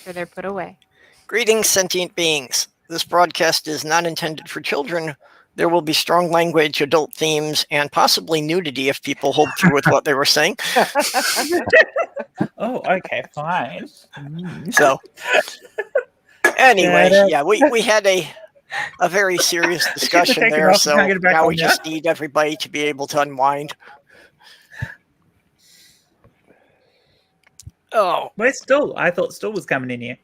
after they're put away. Greetings, sentient beings. This broadcast is not intended for children. There will be strong language, adult themes, and possibly nudity if people hold through with what they were saying. Oh, okay, fine. So, anyway, yeah, we had a very serious discussion there, so now we just need everybody to be able to unwind. Oh. Where's Stool? I thought Stool was coming in here.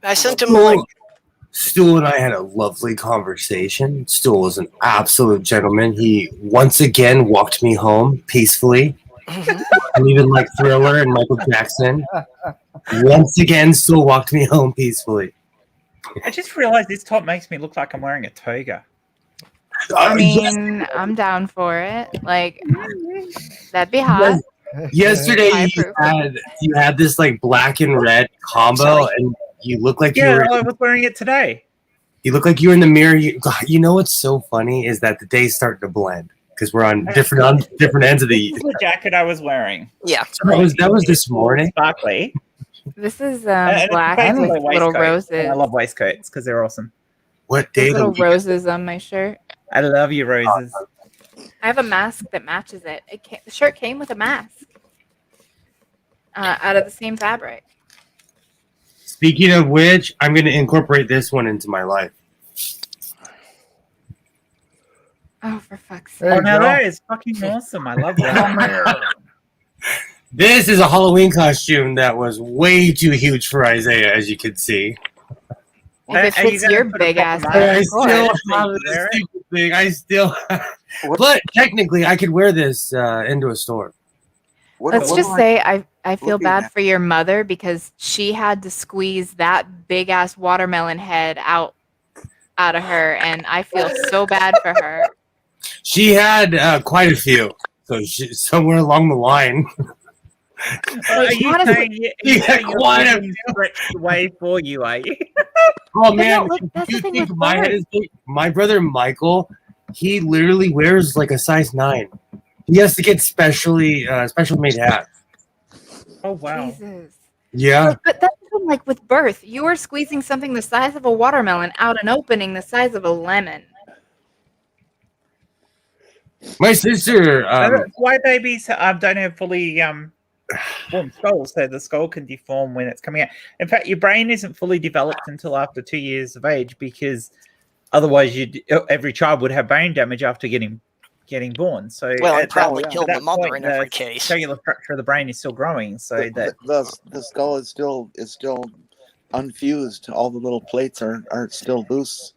I sent him a link. Stool and I had a lovely conversation. Stool was an absolute gentleman. He once again walked me home peacefully. And even like Thriller and Michael Jackson. Once again, Stool walked me home peacefully. I just realized this top makes me look like I'm wearing a toga. I mean, I'm down for it. Like, that'd be hot. Yesterday you had this like black and red combo, and you look like you were. I was wearing it today. You look like you were in the mirror. You know what's so funny is that the day's starting to blend because we're on different ends of the. This is the jacket I was wearing. Yeah, that was this morning. Sparkly. This is black with little roses. And I love waistcoats because they're awesome. What day? Little roses on my shirt. I love you, roses. I have a mask that matches it. The shirt came with a mask out of the same fabric. Speaking of which, I'm going to incorporate this one into my life. Oh, for fuck's sake. Oh, now that is fucking awesome. I love that. This is a Halloween costume that was way too huge for Isaiah, as you can see. If it fits your big ass, I still have this stupid thing. But technically, I could wear this into a store. Let's just say I feel bad for your mother because she had to squeeze that big ass watermelon head out of her, and I feel so bad for her. She had quite a few, so somewhere along the line. Are you saying you're stretched away for you, are you? Oh man, you think my head is big? My brother Michael, he literally wears like a size 9. He has to get special made hats. Oh wow. Jesus. Yeah. But that's like with birth. You are squeezing something the size of a watermelon out an opening the size of a lemon. My sister That's why babies don't have fully formed skulls, so the skull can deform when it's coming out. In fact, your brain isn't fully developed until after 2 years of age, because otherwise every child would have brain damage after getting born. So it probably killed the mother in every case. The cellular structure of the brain is still growing, so that the skull is still unfused. All the little plates are still loose.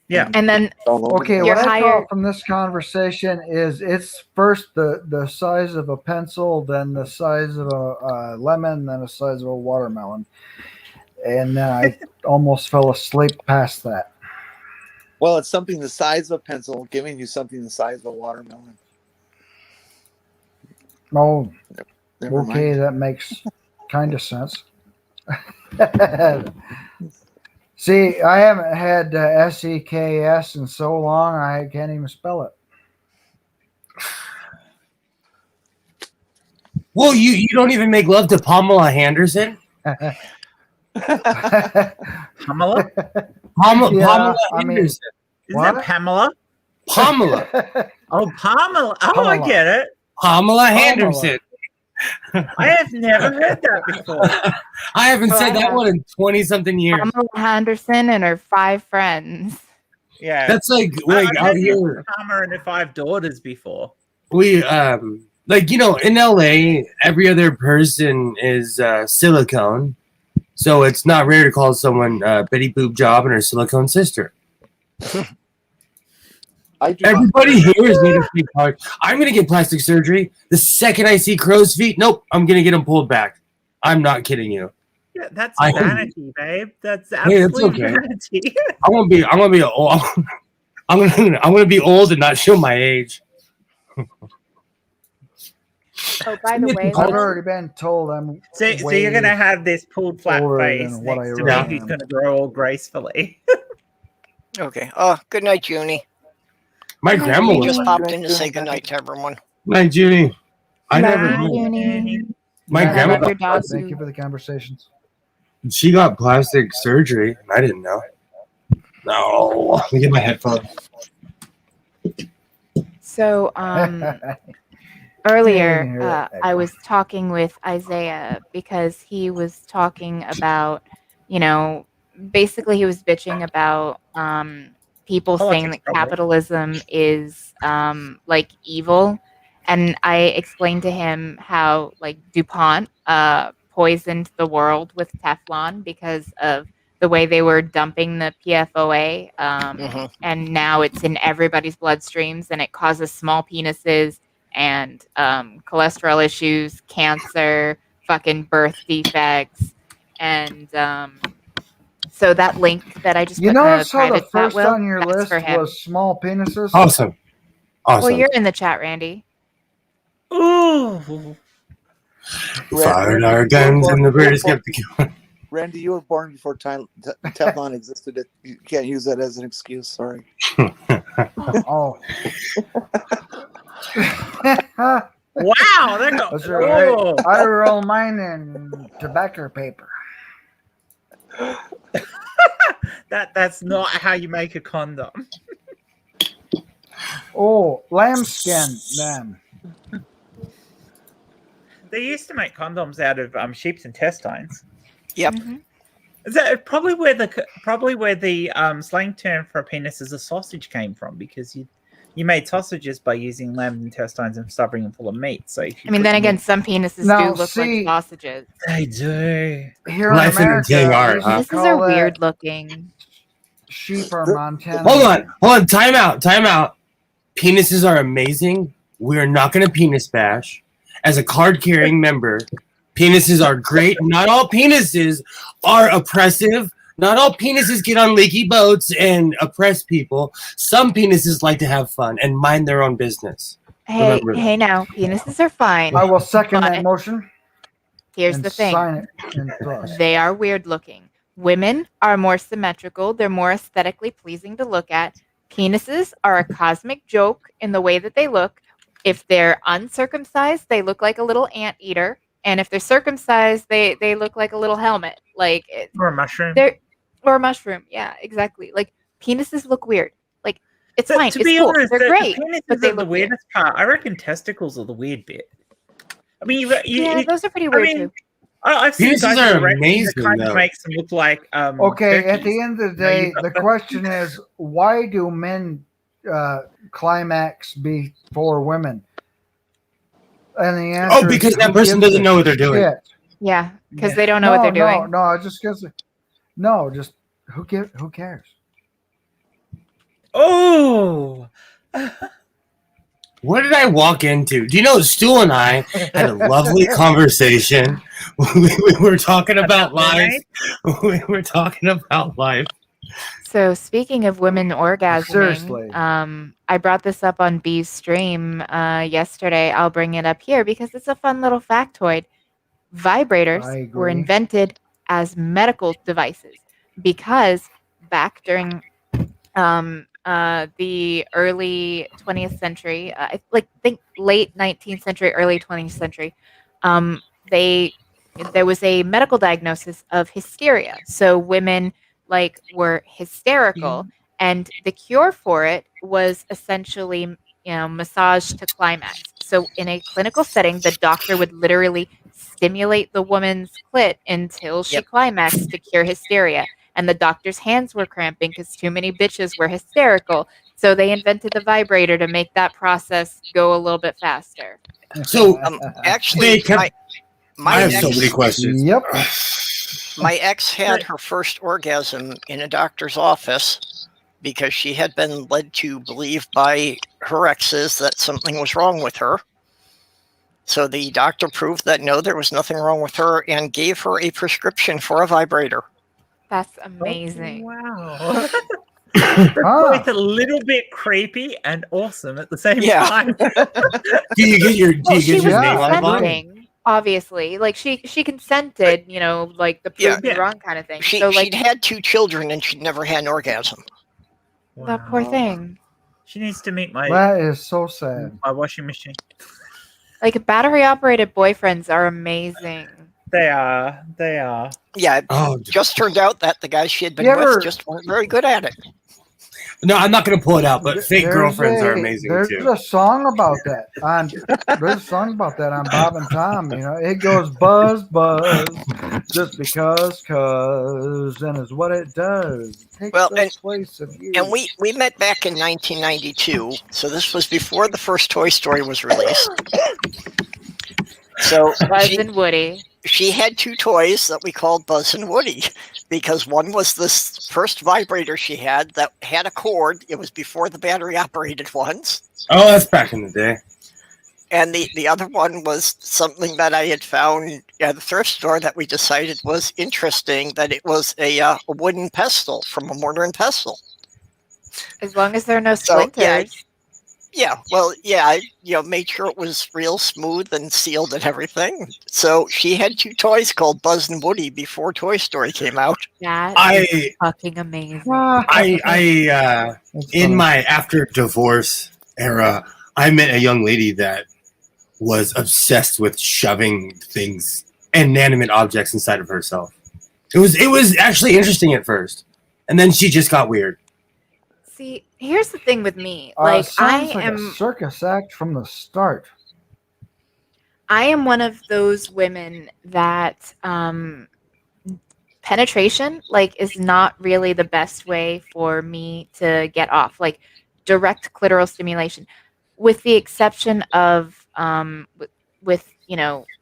Yeah. And then okay, what I got from this conversation is it's first the size of a pencil, then the size of a lemon, then the size of a watermelon. And then I almost fell asleep past that. Well, it's something the size of a pencil giving you something the size of a watermelon. Oh, Never okay, mind. that makes kind of sense. See, I haven't had SEKS in so long, I can't even spell it. Well, you don't even make love to Pamela Henderson? Pamela? Pamela Henderson. Isn't that Pamela? Pamela. Oh, Pamela. Oh, Pamela. I get it. Pamela Henderson. I have never heard that before. I haven't said that one in 20-something years. Pamela Henderson and her 5 friends. Yeah. That's like out here. Palmer and her 5 daughters before. We in LA, every other person is silicone. So it's not rare to call someone Betty Boob Job and her silicone sister. Everybody here is made of fake heart. I'm going to get plastic surgery. The second I see crow's feet, nope, I'm going to get them pulled back. I'm not kidding you. Yeah, that's vanity, babe. That's absolute vanity. I'm going to be old. I'm going to be old and not show my age. Oh, by the way, I've already been told I'm. So you're going to have this pulled flat face next to me who's going to grow all gracefully. Okay. Good night, Junie. My grandma just popped in to say good night to everyone. Night, Junie. Junie. My grandma. Thank you for the conversations. She got plastic surgery. I didn't know. No. Let me get my headphones. So, earlier, I was talking with Isaiah because he was talking about, basically he was bitching about people saying Politics, that probably. capitalism is like evil. And I explained to him how like DuPont poisoned the world with Teflon because of the way they were dumping the PFOA. And now it's in everybody's bloodstreams and it causes small penises and cholesterol issues, cancer, fucking birth defects. And so that link that I just You put in the notice how the private chat, first Will, on your that's for list him. was small penises? Awesome. Well, you're in the chat, Randy. Ooh. Fired our guns and the British kept the killing. Randy, you were born before Teflon existed. You can't use that as an excuse. Sorry. Oh. Wow, that got That's right. I roll mine in tobacco paper. That's not how you make a condom. Oh, lambskin then. They used to make condoms out of sheep's intestines. Yep. Mm-hmm. Is that probably where the slang term for a penis is a sausage came from? Because you made sausages by using lamb intestines and stuffing them full of meat. So if you I mean, put then them again, in- some penises Now, do look see- like sausages. they do. Here Life in entertaining America, art, we huh? just Penises call are that weird looking. sheep or Montana. Hold on. Time out. Penises are amazing. We're not going to penis bash. As a card-carrying member, penises are great. Not all penises are oppressive. Not all penises get on leaky boats and oppress people. Some penises like to have fun and mind their own business. Hey, Remember that. hey now, penises are fine. I will second But that motion. Here's and the thing. Sign it and trust. They are weird looking. Women are more symmetrical. They're more aesthetically pleasing to look at. Penises are a cosmic joke in the way that they look. If they're uncircumcised, they look like a little anteater. And if they're circumcised, they look like a little helmet. Like Or a mushroom. or a mushroom. Yeah, exactly. Like penises look weird. Like it's But fine. to It's be cool. honest, They're the great. penises but they are the look weird. weirdest part. I reckon testicles are the weird bit. I mean, Yeah, those are pretty weird too. I've seen Penises guys are with erections amazing, that kind though. of makes them look like Okay, at turkeys. the end of the You know, day, you've got the question is, why do men climax before women? And the answer because is, that who person gives doesn't a know what they're doing. shit? Yeah, because Yeah. they don't know what they're doing. No, I just guess. No, just who cares? Oh, What did I walk into? Do you know, Stu and I had a lovely conversation. We were talking about life. We were talking about life. So speaking of women orgasming, Seriously. I brought this up on B's stream yesterday. I'll bring it up here because it's a fun little factoid. I Vibrators were agree. invented as medical devices because back during the early 20th century, think late 19th century, early 20th century, there was a medical diagnosis of hysteria. So women were hysterical, and the cure for it was essentially massage to climax. So in a clinical setting, the doctor would literally stimulate the woman's clit until she Yep. climaxed to cure hysteria. And the doctor's hands were cramping because too many bitches were hysterical. So they invented the vibrator to make that process go a little bit faster. So Actually, they kept. my I have ex, so many questions. Yep. my ex had her first orgasm in a doctor's office because she had been led to believe by her exes that something was wrong with her. So the doctor proved that no, there was nothing wrong with her and gave her a prescription for a vibrator. That's amazing. wow. Ah. It's a little bit creepy and awesome at the same Yeah. time. Do you get your Well, she was your name on the line? consenting, obviously. Like she consented, like the Yeah. prove me wrong kind of thing. She'd So like had 2 children and she'd never had an orgasm. that poor thing. She needs to meet my That is so sad. washing machine. Like battery operated boyfriends are amazing. They are. They are. Yeah, it Oh just turned out that the guys she had been You ever- with just weren't very good at it. no, I'm not gonna pull it out, but fake There's girlfriends are amazing There's too. a song about that on. There's a song about that on Bob and Tom. You know, it goes buzz buzz, just because, and is what it does. It takes Well, the place of you. And we met back in 1992, so this was before the first Toy Story was released. So Buzz and Woody. she had two toys that we called Buzz and Woody, because one was this first vibrator she had that had a cord. It was before the battery operated ones. Oh, that's back in the day. And the other one was something that I had found at the thrift store that we decided was interesting, that it was a wooden pestle from a mortar and pestle. As long as there are no So, splinters. I made sure it was real smooth and sealed and everything. So she had two toys called Buzz and Woody before Toy Story came out. That is fucking amazing. I in my after divorce era, I met a young lady that was obsessed with shoving things, inanimate objects inside of herself. It was actually interesting at first, and then she just got weird. See, here's the thing with me. Like, I sounds like am a circus act from the start. I am one of those women that penetration is not really the best way for me to get off. Like direct clitoral stimulation, with the exception of with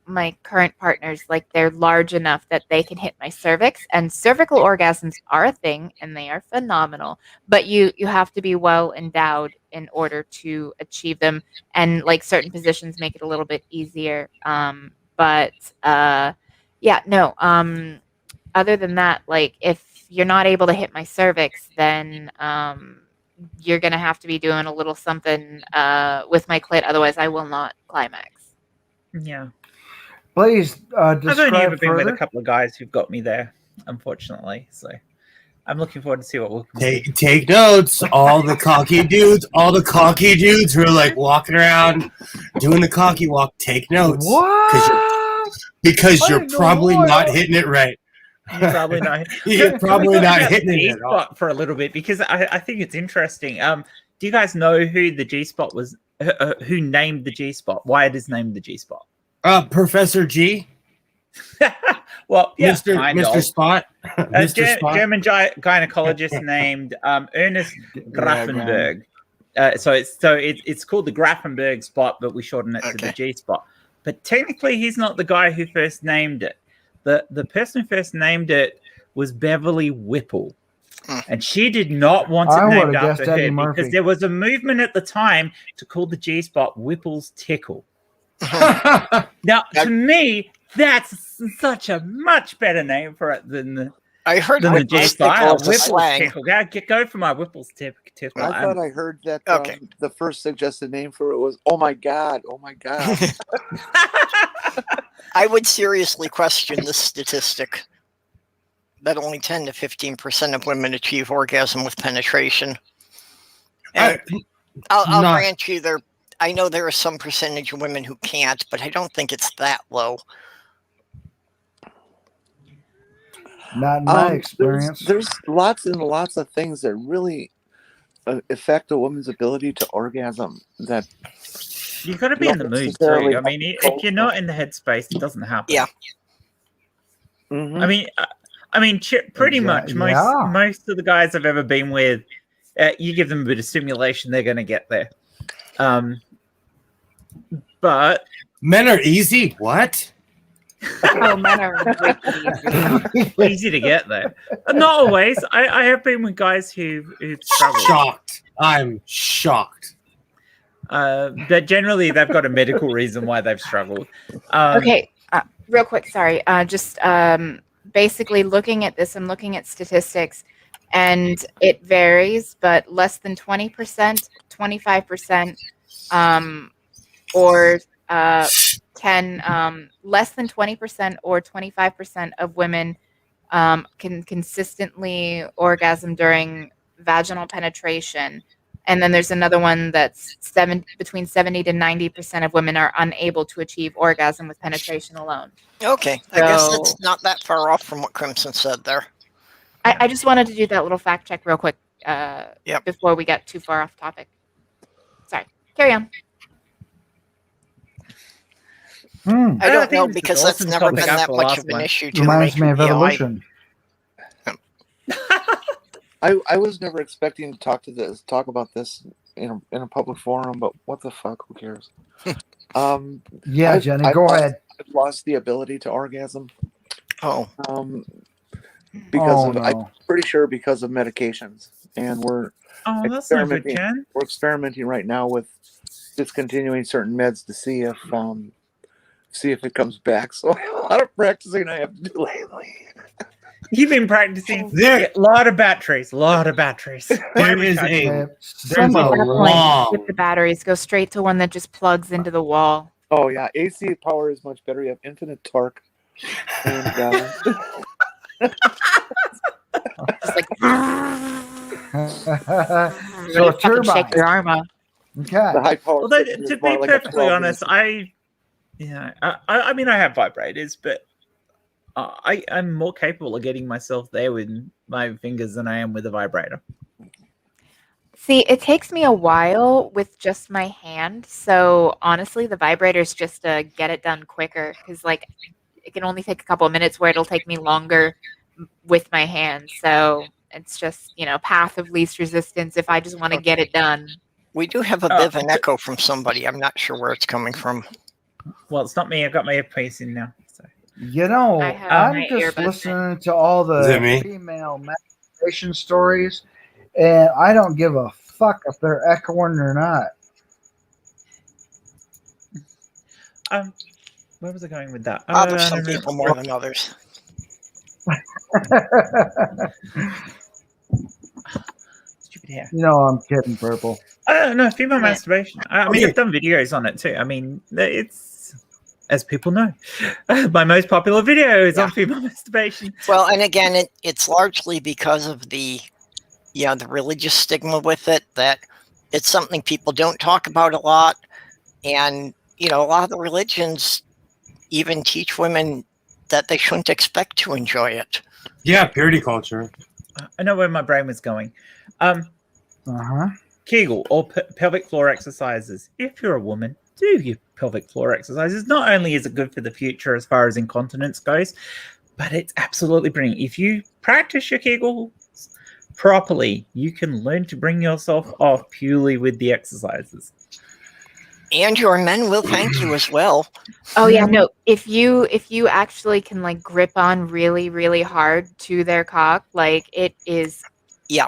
my current partners, like they're large enough that they can hit my cervix, and cervical orgasms are a thing and they are phenomenal, but you have to be well endowed in order to achieve them, and like certain positions make it a little bit easier. Other than that, like if you're not able to hit my cervix, then you're gonna have to be doing a little something with my clit, otherwise I will not climax. Yeah. Please I've only describe ever been with further. a couple of guys who've got me there, unfortunately. So I'm looking forward to see what we'll see. Take notes, all the cocky dudes who are like walking around doing the cocky walk. Take notes, What? because you're didn't know probably what. not hitting it right. You're probably not. You're probably not hitting it G at all. spot for a little bit, because I think it's interesting. Do you guys know who the G spot was? Who named the G spot? Why it is named the G spot? Professor G, Well, yeah, Mr. Spot, Mr. Spot. German gynecologist named Ernest Grafenberg. So it's called the Grafenberg spot, but we shorten it to the G spot. But technically, he's not the guy who first named it. The person who first named it was Beverly Whipple. And she did not want it named after her because there was a movement at the time to call the G spot Whipple's Tickle. Now, to me, that's such a much better name for it than the G spot. Whipple's Tickle. Go for my Whipple's Tickle. I thought I heard that the first suggested name for it was "Oh my God, oh my God." I would seriously question this statistic that only 10 to 15% of women achieve orgasm with penetration. And I'll grant you I know there are some percentage of women who can't, but I don't think it's that low. Not in my experience. There's lots and lots of things that really affect a woman's ability to orgasm. That you got to be in the mood too. I mean, if you're not in the headspace, it doesn't happen. Yeah. Mm-hmm. I mean, pretty much most of the guys I've ever been with, you give them a bit of stimulation, they're going to get there. But men are easy. What? Oh, men are easy to get there. Not always. I have been with guys who've struggled. Shocked. I'm shocked. But generally, they've got a medical reason why they've struggled. Okay, real quick. Sorry. Basically looking at this, I'm looking at statistics, and it varies, but less than 20%, 25%, or 10, less than 20% or 25% of women can consistently orgasm during vaginal penetration, And then there's another one that's between 70 to 90% of women are unable to achieve orgasm with penetration alone. Okay, I guess it's not that far off from what Crimson said there. I just wanted to do that little fact check real quick before we get too far off topic. Sorry, carry on. I don't know, because that's never been that much of an issue to Reminds make me of evolution. I was never expecting to talk about this in a public forum, but what the fuck? Who cares? Yeah, Jenny, go ahead. I've lost the ability to orgasm. Oh. I'm pretty sure because of medications, and we're experimenting. We're experimenting right now with discontinuing certain meds to see if it comes back. So I have a lot of practicing I have to do lately. You've been practicing a lot of batteries. There is a long with the batteries. Go straight to one that just plugs into the wall. Oh yeah, AC power is much better. You have infinite torque. And, just like so a turbine. Shake your arm off. Okay. The high power. Well, to be perfectly honest, I mean, I have vibrators, but I'm more capable of getting myself there with my fingers than I am with a vibrator. See, it takes me a while with just my hand. So honestly, the vibrators just get it done quicker, because like it can only take a couple of minutes where it'll take me longer with my hand. So it's just, path of least resistance if I just want to get it done. We do have a bit of an echo from somebody. I'm not sure where it's coming from. Well, it's not me. I've got my earpiece in now. So. I'm just listening to all the female masturbation stories, and I don't give a fuck if they're echoing or not. Where was I going with that? There's some people more than others. Stupid hair. I'm kidding, Purple. No, female masturbation. I mean, I've done videos on it too. I mean, it's, as people know, my most popular video is on female masturbation. Well, and again, it's largely because of the religious stigma with it, that it's something people don't talk about a lot. And, a lot of the religions even teach women that they shouldn't expect to enjoy it. Yeah, purity culture. I know where my brain was going. Kegel or pelvic floor exercises. If you're a woman, do your pelvic floor exercises. Not only is it good for the future as far as incontinence goes, but it's absolutely brilliant. If you practice your Kegels properly, you can learn to bring yourself off purely with the exercises. And your men will thank you as well. Oh yeah, no. If you actually can like grip on really, really hard to their cock, like it is. Yeah.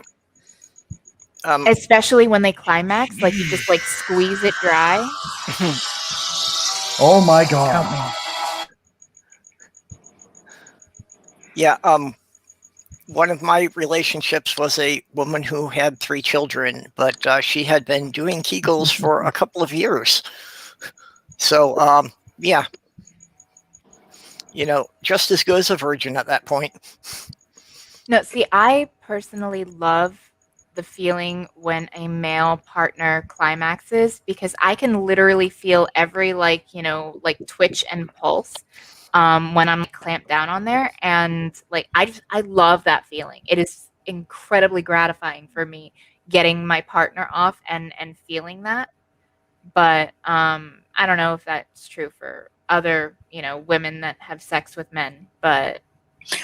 Especially when they climax, like you just like squeeze it dry. Oh my god. Yeah. One of my relationships was a woman who had 3 children, but she had been doing Kegels for a couple of years. So, yeah. Just as good as a virgin at that point. No, see, I personally love the feeling when a male partner climaxes, because I can literally feel every like twitch and pulse when I'm clamped down on there, and like I love that feeling. It is incredibly gratifying for me getting my partner off and feeling that. But I don't know if that's true for other women that have sex with men, but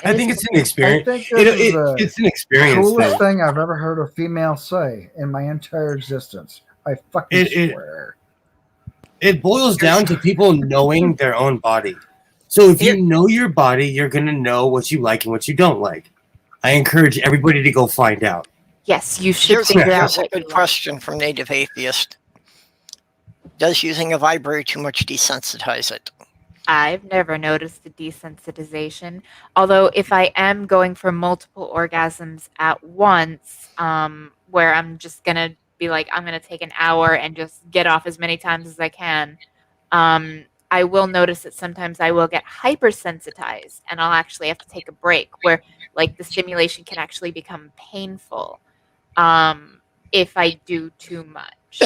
I think it's an experience. I think it's an experience. Coolest thing I've ever heard a female say in my entire existence. I fucking swear. It boils down to people knowing their own body. So if you know your body, you're going to know what you like and what you don't like. I encourage everybody to go find out. Yes, you should figure out. Here's a good question from Native Atheist. Does using a vibrator too much desensitize it? I've never noticed the desensitization. Although if I am going for multiple orgasms at once, where I'm just going to be like, I'm going to take an hour and just get off as many times as I can, I will notice that sometimes I will get hypersensitized and I'll actually have to take a break where like the stimulation can actually become painful. if I do too much.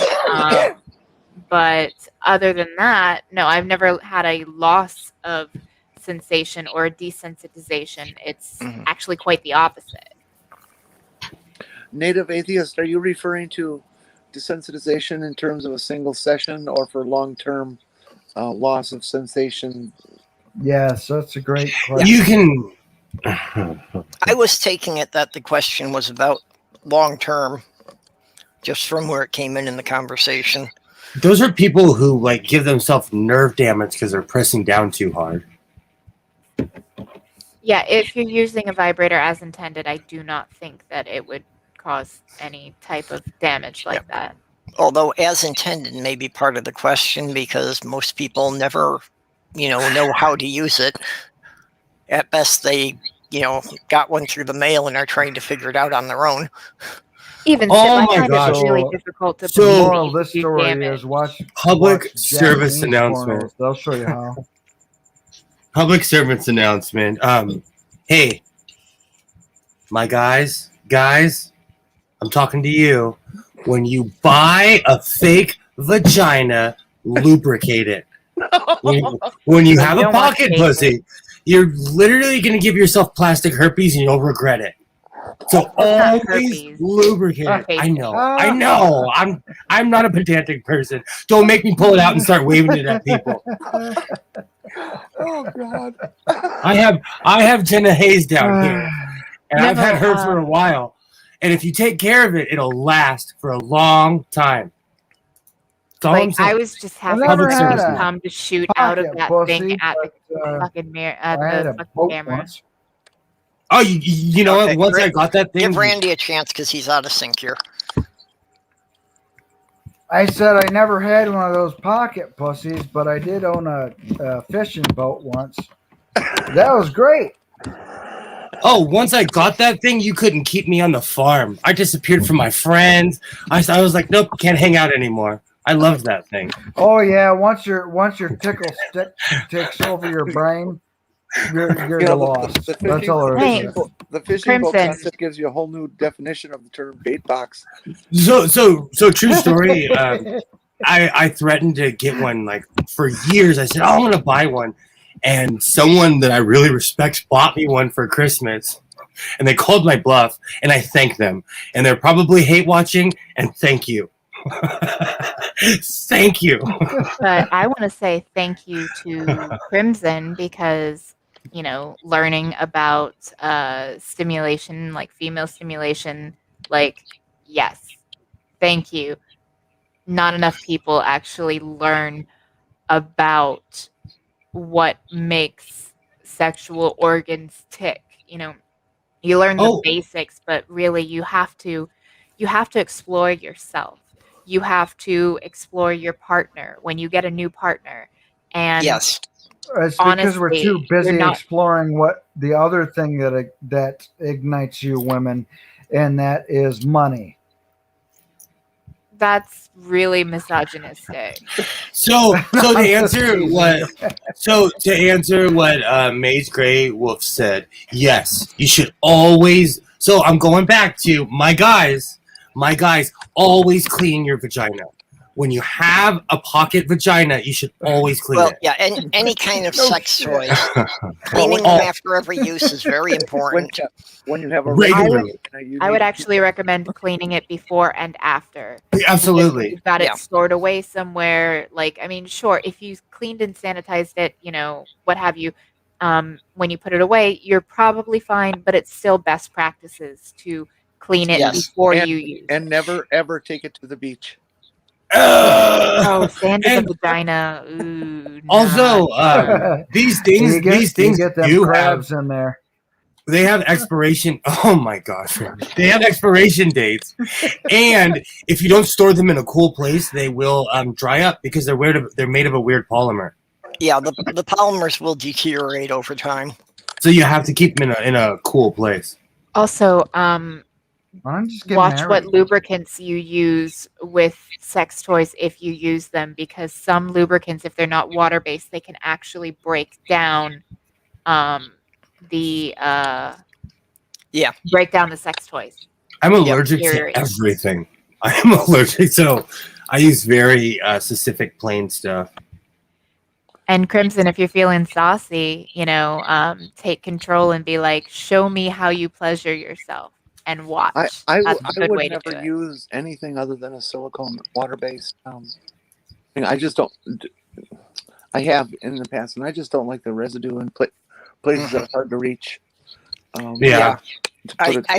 But other than that, no, I've never had a loss of sensation or a desensitization. It's actually quite the opposite. Native atheist, are you referring to desensitization in terms of a single session or for long-term loss of sensation? Yes, that's a great question. You can. I was taking it that the question was about long-term, just from where it came in the conversation. Those are people who like give themselves nerve damage because they're pressing down too hard. Yeah, if you're using a vibrator as intended, I do not think that it would cause any type of damage like that. Although as intended may be part of the question because most people never, know how to use it. At best, they, got one through the mail and are trying to figure it out on their own. Even Oh still, I my find gosh. it really difficult to The believe moral of that this you do story damage. is watch Public watch service Japanese announcement. pornos. They'll show you how. Public servants announcement. Hey, my guys, I'm talking to you. When you buy a fake vagina, lubricate it. When you have a don't want pocket fake pussy, you're literally going to give yourself plastic herpes and you'll regret it. So not always herpes. lubricate it. Fake. I know. I'm not a pedantic person. Don't make me pull it out and start waving it at people. Oh God! I have Jenna Hayes down here, and No, I've had her for a while. And if you take care of it, it'll last for a long time. That's all I'm Like saying. I was just happy never for had someone a come to shoot out of pocket that pussy, thing at but, the fucking mirror at I had the a fucking boat camera. once. Oh, you know Okay, what? Once I Rick, got that thing, Give Randy a chance because he's out of sync here. I said I never had one of those pocket pussies, but I did own a fishing boat once. That was great. oh, once I got that thing, you couldn't keep me on the farm. I disappeared from my friends. I was like, nope, can't hang out anymore. I loved that thing. Oh yeah, once your tickle stick takes over your brain, you're lost. That's all there Hey, is. The fishing boat Crimson. concept gives you a whole new definition of the term bait box. So true story. I threatened to get one like for years. I said, oh, I'm gonna buy one, and someone that I really respect bought me one for Christmas, and they called my bluff, and I thanked them, and they're probably hate watching, and thank you. Thank you. But I want to say thank you to Crimson because, learning about stimulation, like female stimulation, like, yes, thank you. Not enough people actually learn about what makes sexual organs tick. You learn the basics, but really you have to explore yourself. You have to explore your partner when you get a new partner. And Yes. It's because honestly, we're too busy you're not- exploring what the other thing that ignites you women, and that is money. that's really misogynistic. So to answer Teasing what Maze Grey Wolf said, yes, you should always. So I'm going back to my guys. Always clean your vagina. When you have a pocket vagina, you should always clean it. Yeah, and any kind of sex toys, cleaning them after every use is very important. When you have a Regularly. I would actually recommend cleaning it before and after. Absolutely. If you've got Yeah. it stored away somewhere. Sure, if you cleaned and sanitized it, what have you, when you put it away, you're probably fine, but it's still best practices to clean it Yes. before you use and it. never ever take it to the beach. Oh, sand in the vagina. Ooh, Also, not- these things you get them do crabs in there. they have expiration. Oh my gosh, they have expiration dates, and if you don't store them in a cool place, they will dry up because they're made of a weird polymer. Yeah, the polymers will deteriorate over time. So you have to keep them in a cool place. Also, Why don't you just get watch married? what lubricants you use with sex toys if you use them, because some lubricants, if they're not water-based, they can actually break down break down the sex toys. I'm allergic to deteriorate. everything. I'm allergic, so I use very specific plain stuff. And Crimson, if you're feeling saucy, take control and be like, show me how you pleasure yourself and watch. I That's a good would way to never do it. use anything other than a silicone water-based. I just don't. I have in the past, and I just don't like the residue in places that are hard to reach. I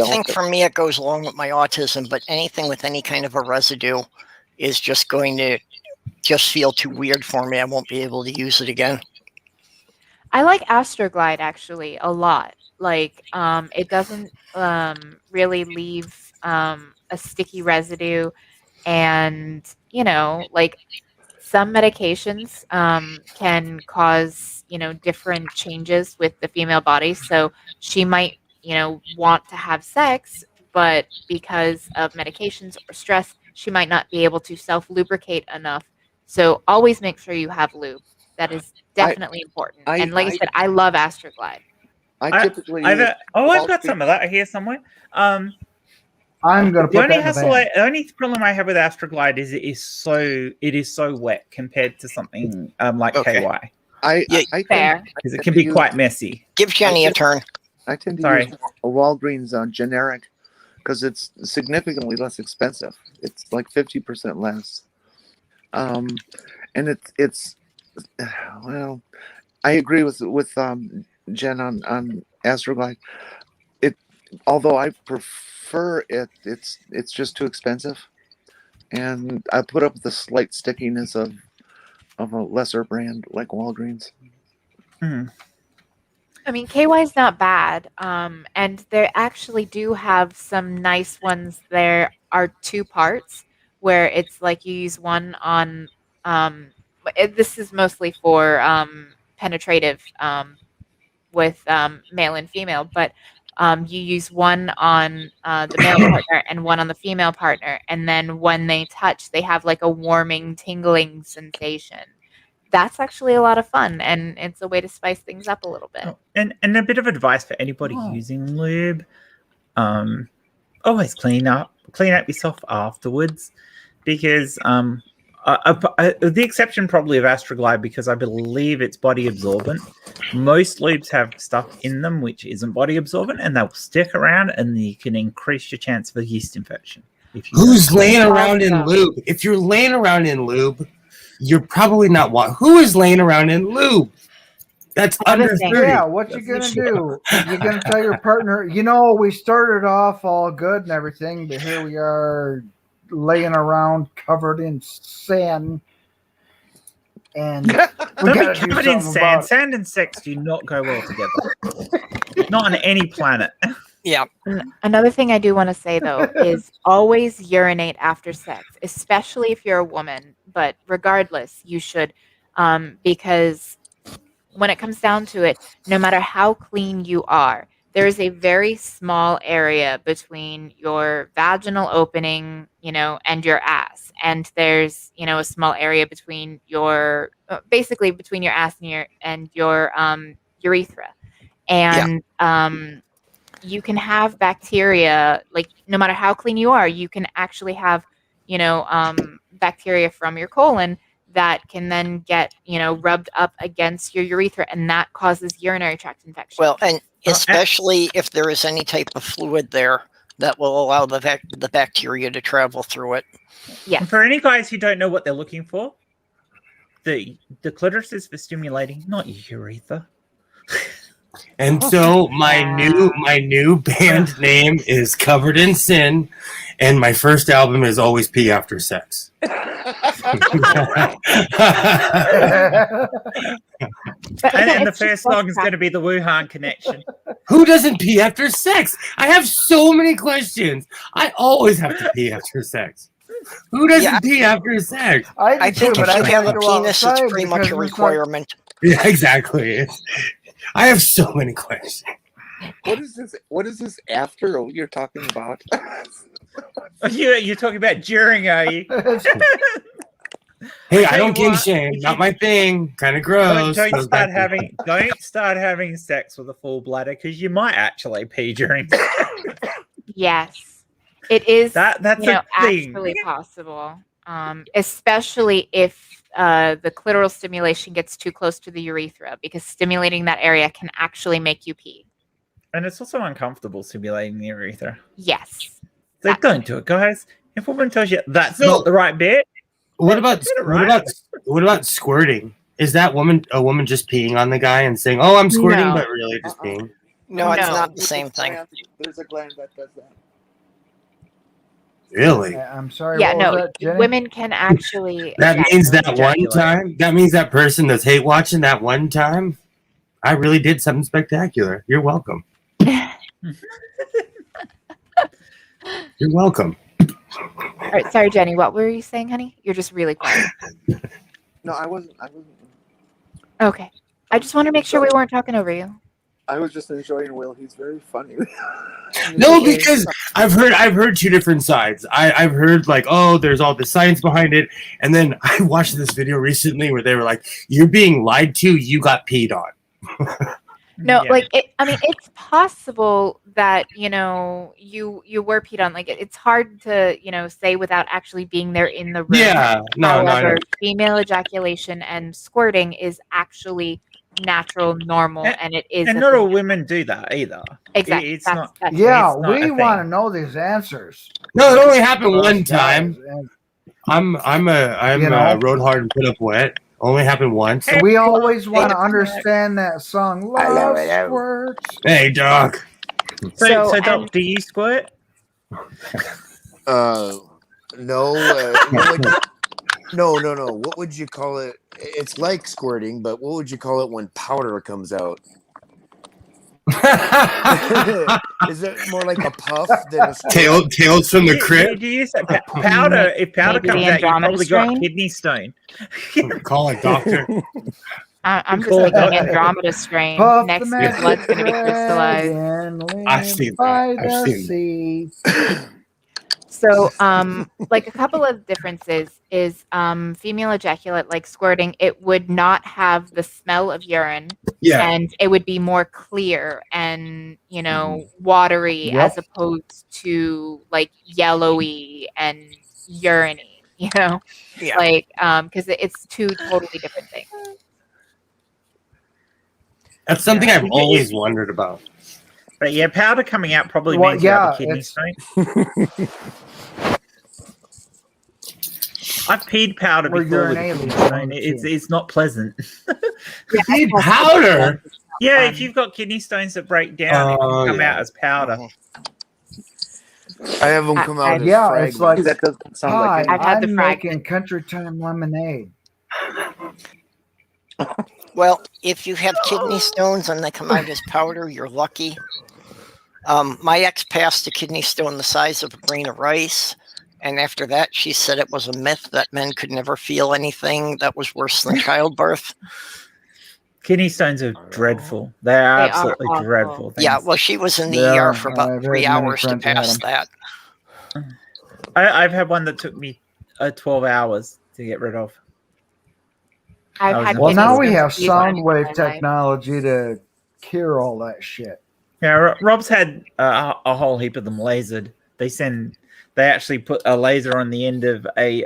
think for me it goes along with my autism, but anything with any kind of a residue is just going to just feel too weird for me. I won't be able to use it again. I like Astroglide actually a lot. Like, it doesn't really leave a sticky residue, and like some medications can cause different changes with the female body. So she might want to have sex, but because of medications or stress, she might not be able to self lubricate enough. So always make sure you have lube. That is definitely important. And like I said, I love Astroglide. I typically I've got some of that here somewhere. I'm gonna put that in the van. The only problem I have with Astroglide is it is so wet compared to something like KY. I fair, because it can be quite messy. Give Jenny a turn. I tend to use a Walgreens generic because it's significantly less expensive. It's like 50% less. And it's well, I agree with Jen on Astroglide. Although I prefer it, it's just too expensive, and I put up with the slight stickiness of a lesser brand like Walgreens. Mm. I mean, KY is not bad, and they actually do have some nice ones. There are 2 parts where it's like you use one on. This is mostly for penetrative with male and female, but you use one on the male partner and one on the female partner, and then when they touch, they have like a warming, tingling sensation. That's actually a lot of fun, and it's a way to spice things up a little bit. Oh, and a bit of advice for anybody using lube: always clean up yourself afterwards, because the exception probably of Astroglide, because I believe it's body absorbent. Most lubes have stuff in them which isn't body absorbent, and they'll stick around, and you can increase your chance of a yeast infection. Who's laying around in lube? If you're laying around in lube, you're probably not who is laying around in lube? That's under 30. Yeah, what you gonna do? You're gonna tell your partner, we started off all good and everything, but here we are laying around covered in sand. And we don't be covered in sand. Sand and sex do not go well together. Not on any planet. Yeah. Another thing I do want to say, though, is always urinate after sex, especially if you're a woman. But regardless, you should, because when it comes down to it, no matter how clean you are, there is a very small area between your vaginal opening, and your ass. And there's, a small area between basically between your ass and your urethra. And you can have bacteria, like no matter how clean you are, you can actually have, bacteria from your colon that can then get, rubbed up against your urethra, and that causes urinary tract infection. Well, and especially if there is any type of fluid there that will allow the bacteria to travel through it. Yeah. And for any guys who don't know what they're looking for, the clitoris is for stimulating, not urethra. And so my new band name is Covered in Sin, and my first album is Always Pee After Sex. And the first song is going to be the Wuhan Connection. Who doesn't pee after sex? I have so many questions. I always have to pee after sex. Who doesn't pee after sex? I think if you have a penis, it's pretty much a requirement. Yeah, exactly. I have so many questions. What is this after you're talking about? You're talking about during, are you? Hey, I don't kink shame. Not my thing. Kind of gross. Don't start having sex with a full bladder, because you might actually pee during. Yes. It is That's actually possible, especially if the clitoral stimulation gets too close to the urethra, because stimulating that area can actually make you pee. And it's also uncomfortable stimulating the urethra. Yes. So don't do it, guys. If a woman tells you that's not the right bit, what about squirting? Is that a woman just peeing on the guy and saying, "Oh, I'm squirting," but really just peeing? No, it's not the same thing. There's a gland that does that. Really? I'm sorry. Yeah, what was no. that, Jenny? Women can actually. That means that one time. That means that person that's hate watching that one time. I really did something spectacular. You're welcome. You're welcome. All right, sorry, Jenny. What were you saying, honey? You're just really quiet. No, I wasn't. Okay. I just want to make sure we weren't talking over you. I was just enjoying Will. He's very funny. No, because I've heard two different sides. I've heard like, oh, there's all the science behind it, and then I watched this video recently where they were like, "You're being lied to. You got peed on." No, Yeah. like it's possible that you were peed on. Like it's hard to say without actually being there in the room. Yeah, However, female ejaculation and squirting is actually natural, normal, and it is. And not all women do that either. Exactly. It's not. Yeah, it's not we a want to thing. know these answers. No, it only happened one time. And I'm rode hard and put up wet. Only happened once. we always want to understand that song. Love squirts. Hey, Doc. So Doc, do you squirt? No. No. What would you call it? It's like squirting, but what would you call it when powder comes out? Is it more like a puff than a squirt? Tales from the crypt? Do you say powder? If powder Maybe comes the out, you probably Andromeda got strain? kidney stone. Call it doctor. I'm just Cool. thinking Andromeda strain. Puff Next, the your blood's going to be magic crystallized. dragon, I've seen by that. I've the seen sea. So, like a couple of differences is female ejaculate, like squirting, it would not have the smell of urine, Yeah. and it would be more clear and watery Yep. as opposed to like yellowy and urine-y, Yeah. like because it's two totally different things. That's something I've always wondered about. But yeah, powder coming out probably Well, means you have a yeah, kidney it's- stone. I've peed powder Or before with a urinating kidney stone, stone. too. It's not pleasant. Peed powder? Yeah, if you've got kidney stones that break down, it can come out as powder. I have them come out as Yeah, fragments. it's like, That doesn't sound hi, like I've had the I'm fragment. making country time lemonade. Well, if you have kidney stones and they come out as powder, you're lucky. My ex passed a kidney stone the size of a grain of rice. And after that, she said it was a myth that men could never feel anything that was worse than childbirth. Kidney stones are dreadful. They're They are absolutely awful. dreadful things. Yeah, well, she was in the Yeah, ER for about I've 3 had many hours to friends that had pass them. that. I've had one that took me 12 hours to get rid of. I've had Well, kidney now we stones have three sound times wave in my life. technology to cure all that shit. Yeah, Rob's had a whole heap of them lasered. They actually put a laser on the end of a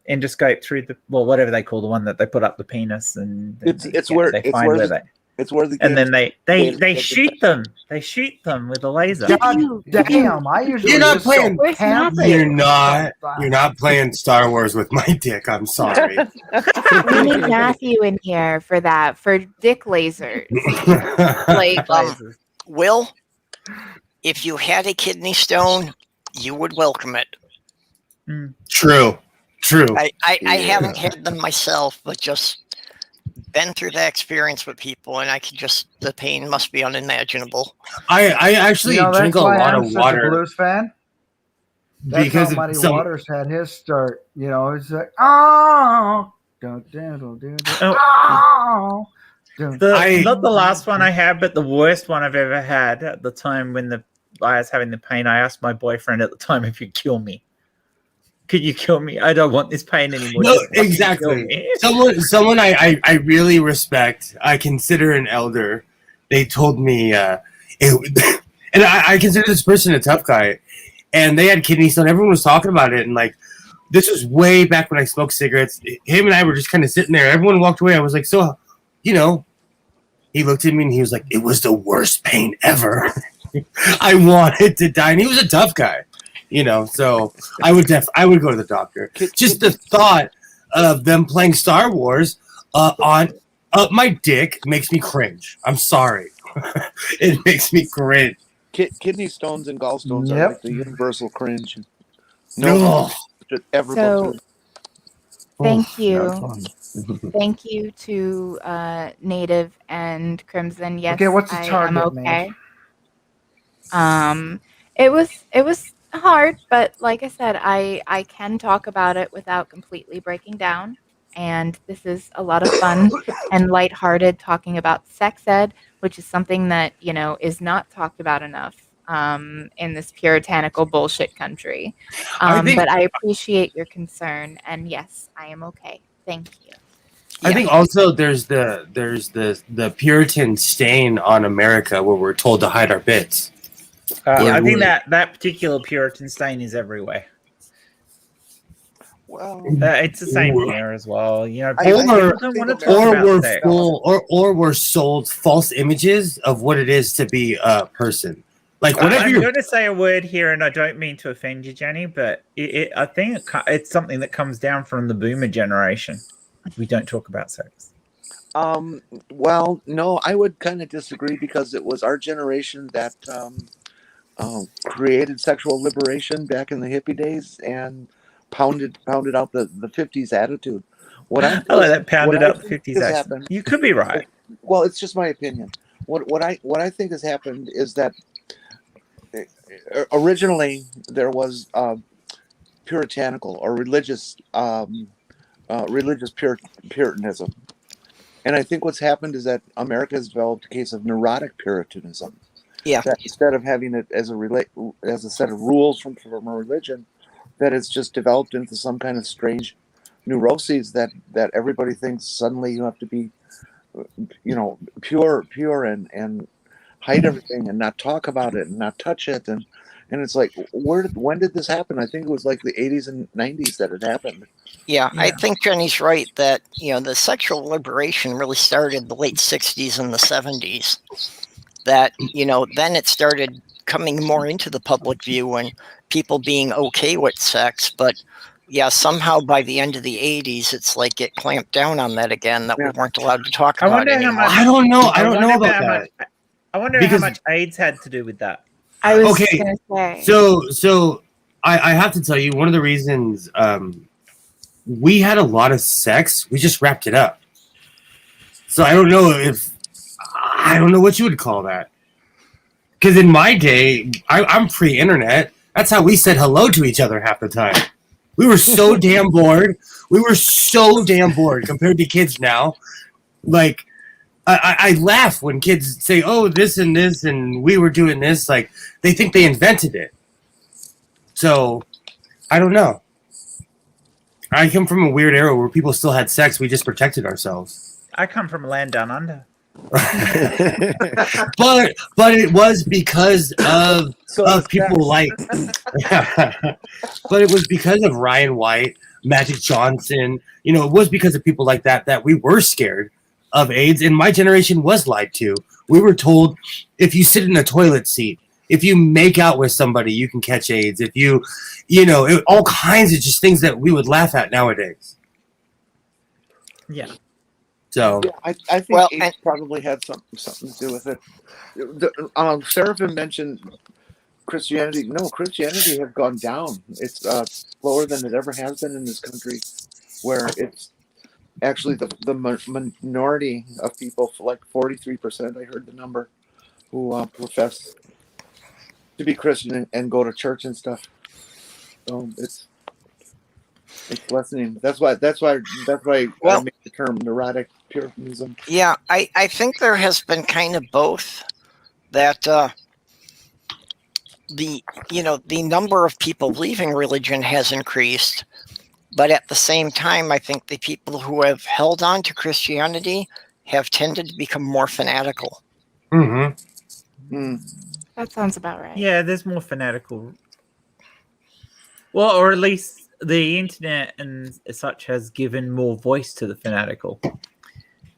endoscope through whatever they call the one that they put up the penis, and It's they where find where they. it's where the And then they they- shoot them. They shoot them with a laser. God damn! I usually You're not just playing- go Where's camp Matthew? You're not playing Star Wars with my dick. I'm sorry. We need Matthew in here for that, for dick lasers. Like, Lasers. Will, if you had a kidney stone, you would welcome it. True. I haven't had them myself, but just been through that experience with people, and the pain must be unimaginable. I actually that's drink a why lot I'm of such a water Blues fan. That's because how Muddy of some. Waters had his start. It's like, oh, not the last one I had, but the worst one I've ever had. At the time when I was having the pain, I asked my boyfriend at the time if he'd kill me. Could you kill me? I don't want this pain anymore. No, Just fucking exactly. kill me. Someone I really respect. I consider an elder. They told me, and I consider this person a tough guy. and they had kidney stone. Everyone was talking about it, and like this was way back when I smoked cigarettes. Him and I were just kind of sitting there. Everyone walked away. I was like, so, you know, he looked at me and he was like, it was the worst pain ever. I wanted to die, and he was a tough guy, you know. So I would go to the doctor. Just the thought of them playing Star Wars on my dick makes me cringe. I'm sorry, it makes me cringe. Kidney stones and gallstones are like the universal cringe. No, should ever So- go through. Thank you. you. Thank you to Native and Crimson. Yes, Okay, what's the I am target, okay. It was hard, but like I said, I can talk about it without completely breaking down. And this is a lot of fun and lighthearted talking about sex ed, which is something that, you know, is not talked about enough in this puritanical bullshit country. But I appreciate your concern, and yes, I am okay. Thank you. I think also there's the Puritan stain on America where we're told to hide our bits. I think that particular Puritan stain is everywhere. Well, It's the same here as well. You know, people don't want to talk or about we're sex. or we're sold false images of what it is to be a person. Like whatever I'm going to say a word here, and I don't mean to offend you, Jenny, but I think it's something that comes down from the Boomer generation. We don't talk about sex. Well, no, I would kind of disagree because it was our generation that created sexual liberation back in the hippie days and pounded out the 50s attitude. I like that pounded out the 50s attitude. You could be right. Well, it's just my opinion. What I think has happened is that originally there was puritanical or religious Puritanism. And I think what's happened is that America has developed a case of neurotic Puritanism. Yeah. That instead of having it as a set of rules from a religion, that it's just developed into some kind of strange neuroses that everybody thinks suddenly you have to be, you know, pure and hide everything and not talk about it and not touch it and it's like when did this happen? I think it was like the 80s and 90s that it happened. Yeah, I think Jenny's right that, you know, the sexual liberation really started in the late 60s and the 70s. That, you know, then it started coming more into the public view and people being okay with sex. But yeah, somehow by the end of the 80s, it's like it clamped down on that again, that we weren't allowed to talk about it anymore. I don't know about that. I wonder how much AIDS had to do with that. I was going to say. So I have to tell you, one of the reasons we had a lot of sex, we just wrapped it up. So I don't know what you would call that. Because in my day, I'm pre-internet. That's how we said hello to each other half the time. We were so damn bored. We were so damn bored compared to kids now. Like, I laugh when kids say, oh, this and this, and we were doing this. Like, they think they invented it. So, I don't know. I come from a weird era where people still had sex. We just protected ourselves. I come from a land down under. but it was because of people like but it was because of Ryan White, Magic Johnson, you know, it was because of people like that we were scared of AIDS, and my generation was lied to. We were told if you sit in a toilet seat, if you make out with somebody, you can catch AIDS. If you know, all kinds of just things that we would laugh at nowadays. Yeah. So yeah, I think AIDS probably had something to do with it. Seraphim mentioned Christianity. No, Christianity has gone down. It's lower than it ever has been in this country, where it's actually the minority of people, like 43%, I heard the number, who profess to be Christian and go to church and stuff. So it's lessening. That's why I make the term neurotic Puritanism. Yeah, I think there has been kind of both. That the number of people leaving religion has increased, but at the same time, I think the people who have held on to Christianity have tended to become more fanatical. Mm-hmm. That sounds about right. Yeah, there's more fanatical Well, or at least the internet and such has given more voice to the fanatical,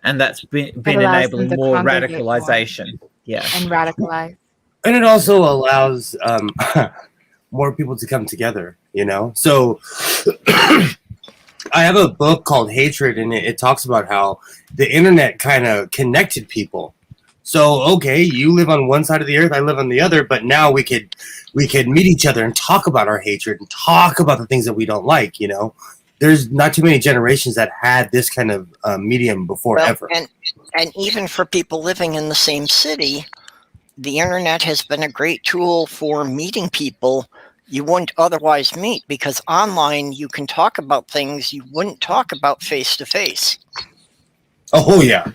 and that's been allows them enabling to more congregate more. radicalization. Yeah, And radicalize. And it also allows more people to come together, you know? So I have a book called Hatred, and it talks about how the internet kind of connected people. So, okay, you live on one side of the earth, I live on the other, but now we could meet each other and talk about our hatred and talk about the things that we don't like, you know? There's not too many generations that had this kind of medium before ever. And even for people living in the same city, the internet has been a great tool for meeting people you wouldn't otherwise meet, because online you can talk about things you wouldn't talk about face to face. Oh, yeah.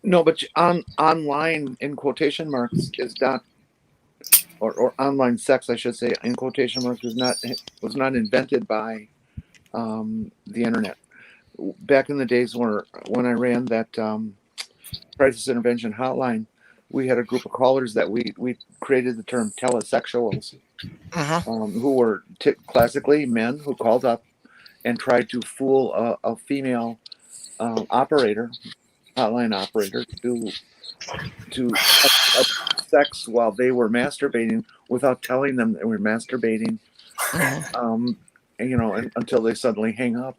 No, but online in quotation marks is not, or online sex, I should say, in quotation marks, was not invented by the internet. Back in the days when I ran that crisis intervention hotline, we had a group of callers that we created the term telesexuals, who were classically men who called up and tried to fool a female hotline operator to have sex while they were masturbating without telling them they were masturbating, until they suddenly hang up.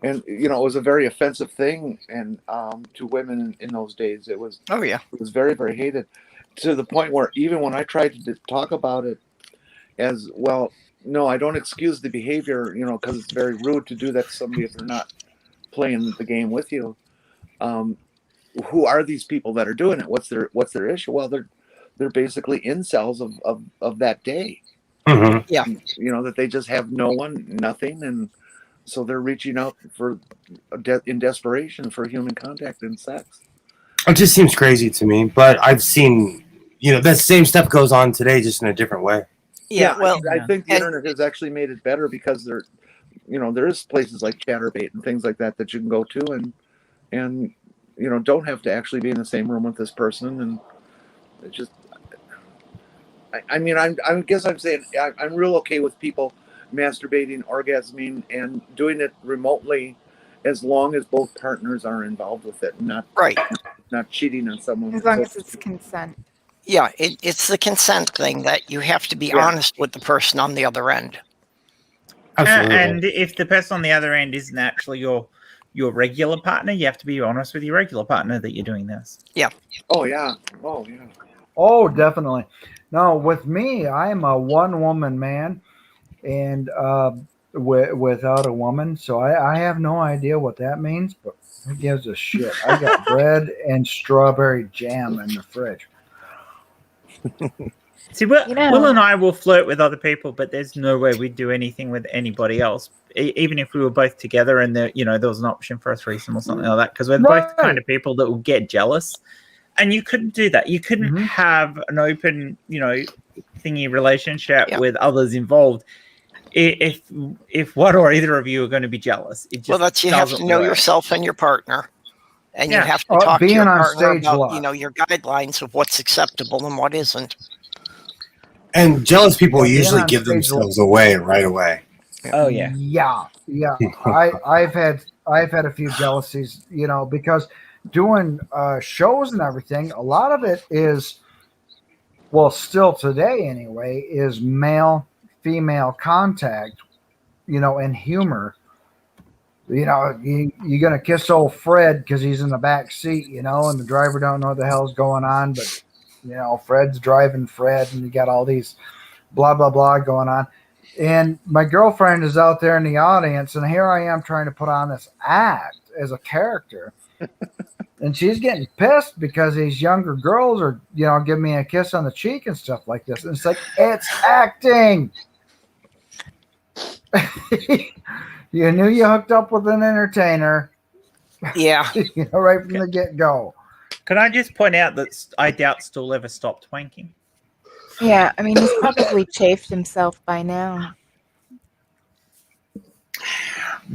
And it was a very offensive thing, and to women in those days, it was it was very, very hated, to the point where even when I tried to talk about it as well, no, I don't excuse the behavior, because it's very rude to do that to somebody if they're not playing the game with you. Who are these people that are doing it? What's their issue? Well, they're basically incels of that day. Mm-hmm. Yeah, that they just have no one, nothing, and so they're reaching out in desperation for human contact and sex. It just seems crazy to me, but I've seen, that same stuff goes on today, just in a different way. Yeah, well, I think the internet has actually made it better, because there is places like Chatterbait and things like that you can go to and don't have to actually be in the same room with this person, and it just, I guess I'm saying I'm real okay with people masturbating, orgasming, and doing it remotely, as long as both partners are involved with it, and not cheating on someone. As long as it's consent. Yeah, it's the consent thing that you have to be honest with the person on the other end. Absolutely. And if the person on the other end isn't actually your regular partner, you have to be honest with your regular partner that you're doing this. Yeah. Oh yeah. Oh yeah. Oh, definitely. No, with me, I'm a one-woman man, and without a woman, so I have no idea what that means, but who gives a shit? I got bread and strawberry jam in the fridge. See, Will and I will flirt with other people, but there's no way we'd do anything with anybody else, even if we were both together and there was an option for a threesome or something like that, because we're both the kind of people that will get jealous. And you couldn't do that. You couldn't have an open, thingy relationship with others involved if one or either of you are going to be jealous. It just you have to know yourself and your partner, and you have to talk to your partner about, your guidelines of what's acceptable and what isn't. And jealous people usually give themselves away right away. Oh yeah. Yeah. I've had a few jealousies, because doing shows and everything, a lot of it is, well, still today anyway, is male female contact, and humor. You're gonna kiss old Fred because he's in the back seat, and the driver don't know what the hell's going on, but Fred's driving Fred, and you got all these blah blah blah going on. And my girlfriend is out there in the audience, and here I am trying to put on this act as a character. And she's getting pissed because these younger girls are, giving me a kiss on the cheek and stuff like this. And it's like, it's acting. You knew you hooked up with an entertainer. Yeah. Right from the get-go. Can I just point out that I doubt Stool ever stopped wanking? Yeah, I mean, he's probably chafed himself by now.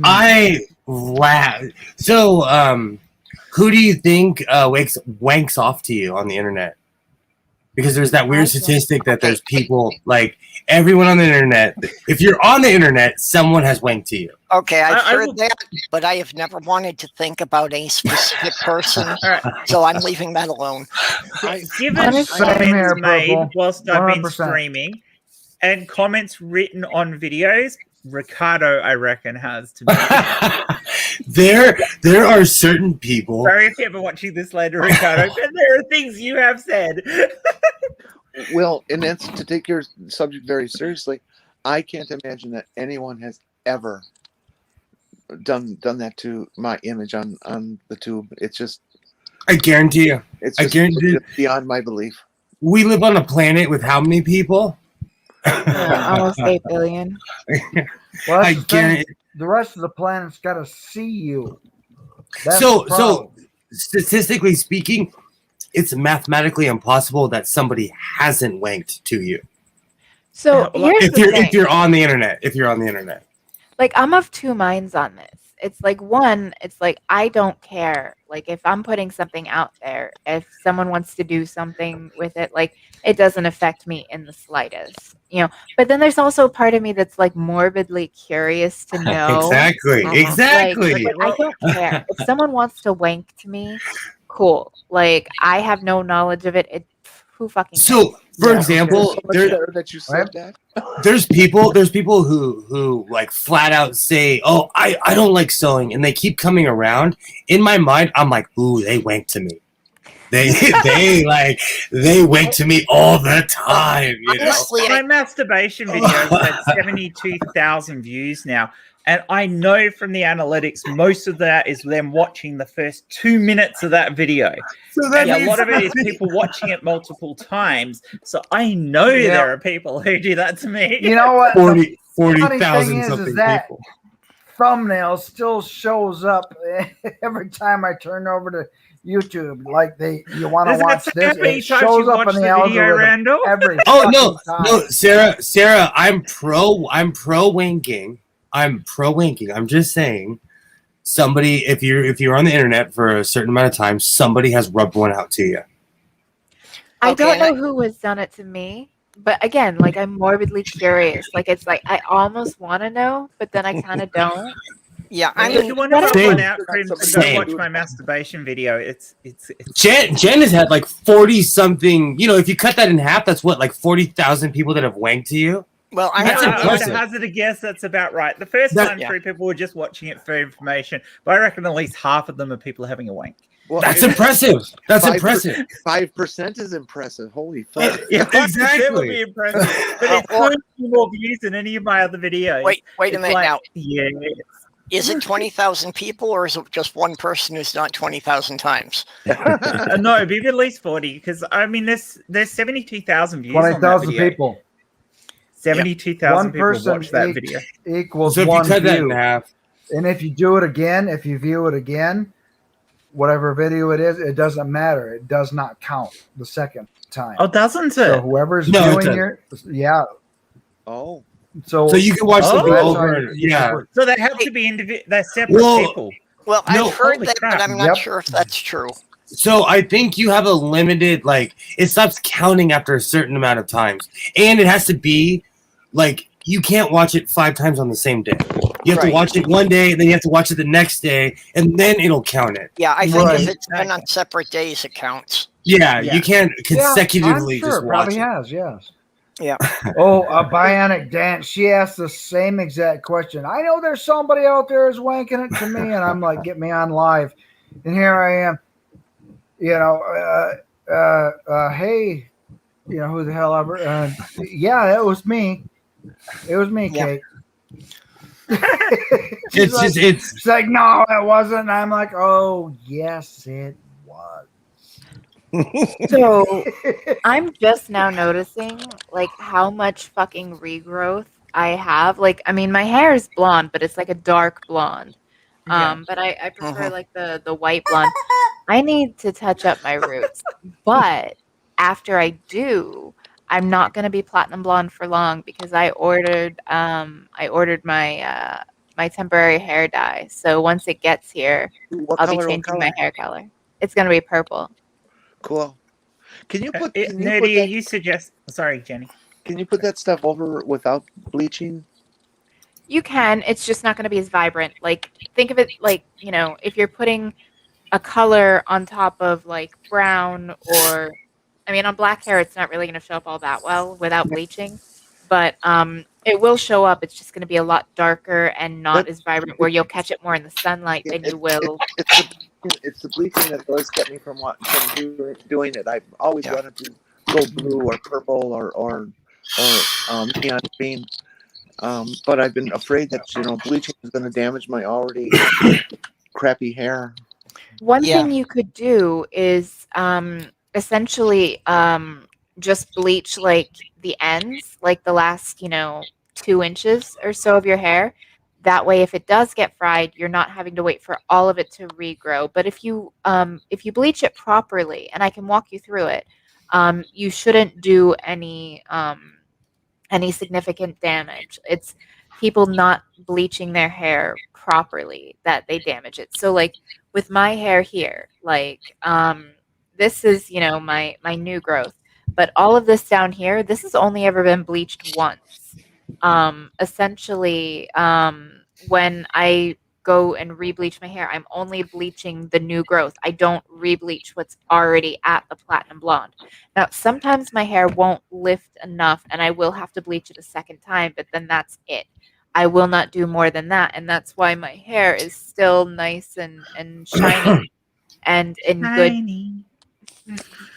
I laugh. So, who do you think wanks off to you on the internet? because there's that weird statistic that there's people like everyone on the internet. If you're on the internet, someone has wanked to you. Okay, I've heard that, but I have never wanted to think about any specific person, so I'm leaving that alone. Given comments made whilst I've been streaming and comments written on videos, Ricardo, I reckon, has to be. There are certain people. Sorry if you're ever watching this later, Ricardo, but there are things you have said. Well, and that's to take your subject very seriously. I can't imagine that anyone has ever done that to my image on the tube. It's just. I guarantee you. It's just beyond my belief. We live on a planet with how many people? Almost 8 billion. Well, the rest of the planet's got to see you. So statistically speaking, it's mathematically impossible that somebody hasn't wanked to you. So if you're on the internet, like I'm of two minds on this. It's like one, it's like I don't care. Like if I'm putting something out there, if someone wants to do something with it, like it doesn't affect me in the slightest, you know. But then there's also a part of me that's like morbidly curious to know. Exactly. Like, I don't care. If someone wants to wank to me, cool. Like I have no knowledge of it. Who fucking cares? So, for example, that you said that. There's people who like flat out say, "Oh, I don't like sewing," and they keep coming around. In my mind, I'm like, "Ooh, they wank to me." They wank to me all the time. You know? My masturbation video has 72,000 views now. And I know from the analytics, most of that is them watching the first 2 minutes of that video. So and a lot of it is people watching it multiple times. So I know there are people who do that to me. You know what? 40,000 something people. Thumbnail still shows up every time I turn over to YouTube. Like you want to watch this? It shows up in the algorithm every no, time. Sarah, I'm pro wanking. I'm pro wanking. I'm just saying, somebody, if you're on the internet for a certain amount of time, somebody has rubbed one out to you. I don't know who has done it to me, but again, like I'm morbidly curious. Like it's like I almost want to know, but then I kind of don't. Yeah, if you want to find out, go watch my masturbation video. It's Jen has had like 40 something. You know, if you cut that in half, that's what, like 40,000 people that have wanked to you. Well, I would hazard a guess that's about right. The first time through, people were just watching it for information, but I reckon at least half of them are people having a wank. Well, that's impressive. That's impressive. 5% is impressive. Holy fuck! Yeah, exactly. Would be impressive, but it's so more views than any of my other videos. Wait a minute now. Yeah. Is it 20,000 people, or is it just one person who's done 20,000 times? No, it'd be at least 40, because I mean, there's 72,000 views. 20,000 people. 72,000 people watch that video. Equals so if one you cut view. that in half. And if you do it again, if you view it again, whatever video it is, it doesn't matter. It does not count the second time. Oh, doesn't it? So whoever's doing it, Oh. So you can watch something over. Yeah. So they have to be they're separate people. Well, I've heard that, but I'm not sure if that's true. So I think you have a limited, like, it stops counting after a certain amount of times. And it has to be, like, you can't watch it 5 times on the same day. You have to watch it one day, and then you have to watch it the next day, and then it'll count it. Yeah, I think if it's been on separate days, it counts. Yeah, you can't consecutively just watch it. Has, yes. Yeah. Oh, a Bionic Dance. She asked the same exact question. I know there's somebody out there who's wanking it to me, and I'm like, get me on live. And here I am. You know, hey, you know, who the hell ever? Yeah, that was me. It was me, Kate. She's like, no, it wasn't. And I'm like, oh, yes, it was. So I'm just now noticing like how much fucking regrowth I have. Like, I mean, my hair is blonde, but it's like a dark blonde. But I prefer like the white blonde. I need to touch up my roots, but after I do, I'm not going to be platinum blonde for long because I ordered my my temporary hair dye. So once it gets here, I'll be changing my hair color. It's going to be purple. Cool. Can you put? Nerdy, you suggest? Sorry, Jenny. Can you put that stuff over without bleaching? You can. It's just not going to be as vibrant. Like, think of it like, if you're putting a color on top of like brown or, I mean, on black hair, it's not really going to show up all that well without bleaching, but it will show up. It's just going to be a lot darker and not as vibrant, where you'll catch it more in the sunlight than you will. It's the bleaching that always kept me from doing it. I've always wanted to go blue or purple or neon green. But I've been afraid that bleaching is going to damage my already crappy hair. One thing you could do is essentially just bleach like the ends, like the last 2 inches or so of your hair. That way, if it does get fried, you're not having to wait for all of it to regrow. But if you bleach it properly, and I can walk you through it, you shouldn't do any significant damage. It's people not bleaching their hair properly that they damage it. So like with my hair here, like this is my new growth, but all of this down here, this has only ever been bleached once. Essentially, when I go and re-bleach my hair, I'm only bleaching the new growth. I don't re-bleach what's already at the platinum blonde. Now, sometimes my hair won't lift enough and I will have to bleach it a second time, but then that's it. I will not do more than that, and that's why my hair is still nice and shiny and in good.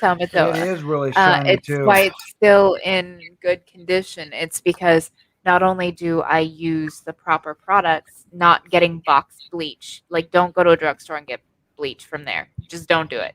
It is really shiny it's too. why it's still in good condition. It's because not only do I use the proper products, not getting box bleach. Like, don't go to a drugstore and get bleach from there. Just don't do it.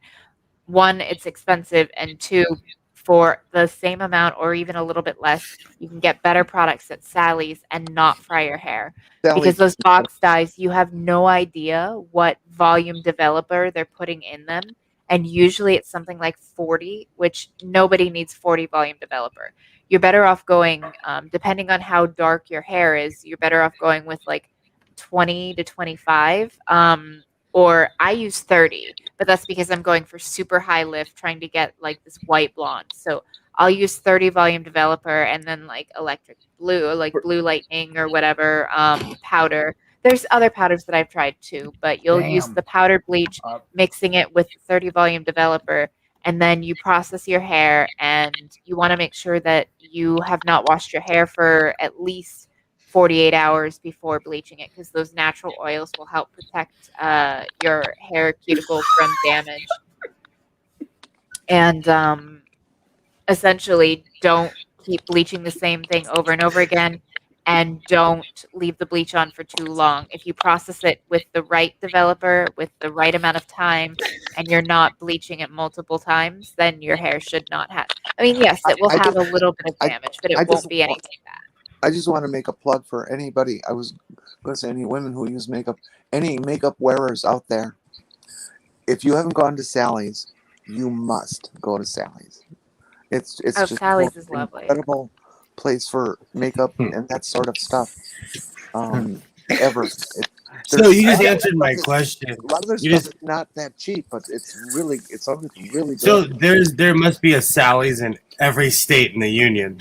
One, it's expensive, and two, for the same amount or even a little bit less, you can get better products at Sally's and not fry your hair. Because those box dyes, you have no idea what volume developer they're putting in them. And usually it's something like 40, which nobody needs 40 volume developer. You're better off going, depending on how dark your hair is, you're better off going with like 20 to 25. Or I use 30, but that's because I'm going for super high lift, trying to get like this white blonde. So I'll use 30 volume developer and then like electric blue, like blue lightning or whatever powder. There's other powders that I've tried too, but you'll use the powder bleach, mixing it with 30 volume developer, and then you process your hair, and you want to make sure that you have not washed your hair for at least 48 hours before bleaching it, because those natural oils will help protect your hair cuticle from damage. And essentially, don't keep bleaching the same thing over and over again, and don't leave the bleach on for too long. If you process it with the right developer, with the right amount of time, and you're not bleaching it multiple times, then your hair should not have. I mean, yes, it will have a little bit of damage, but it won't be anything bad. I just want to make a plug for anybody. I was going to say any women who use makeup, any makeup wearers out there. If you haven't gone to Sally's, you must go to Sally's. It's just Sally's is lovely. Incredible place for makeup and that sort of stuff. Ever. So you just answered my question. A lot of their stuff is not that cheap, but it's something really good. So there must be a Sally's in every state in the union.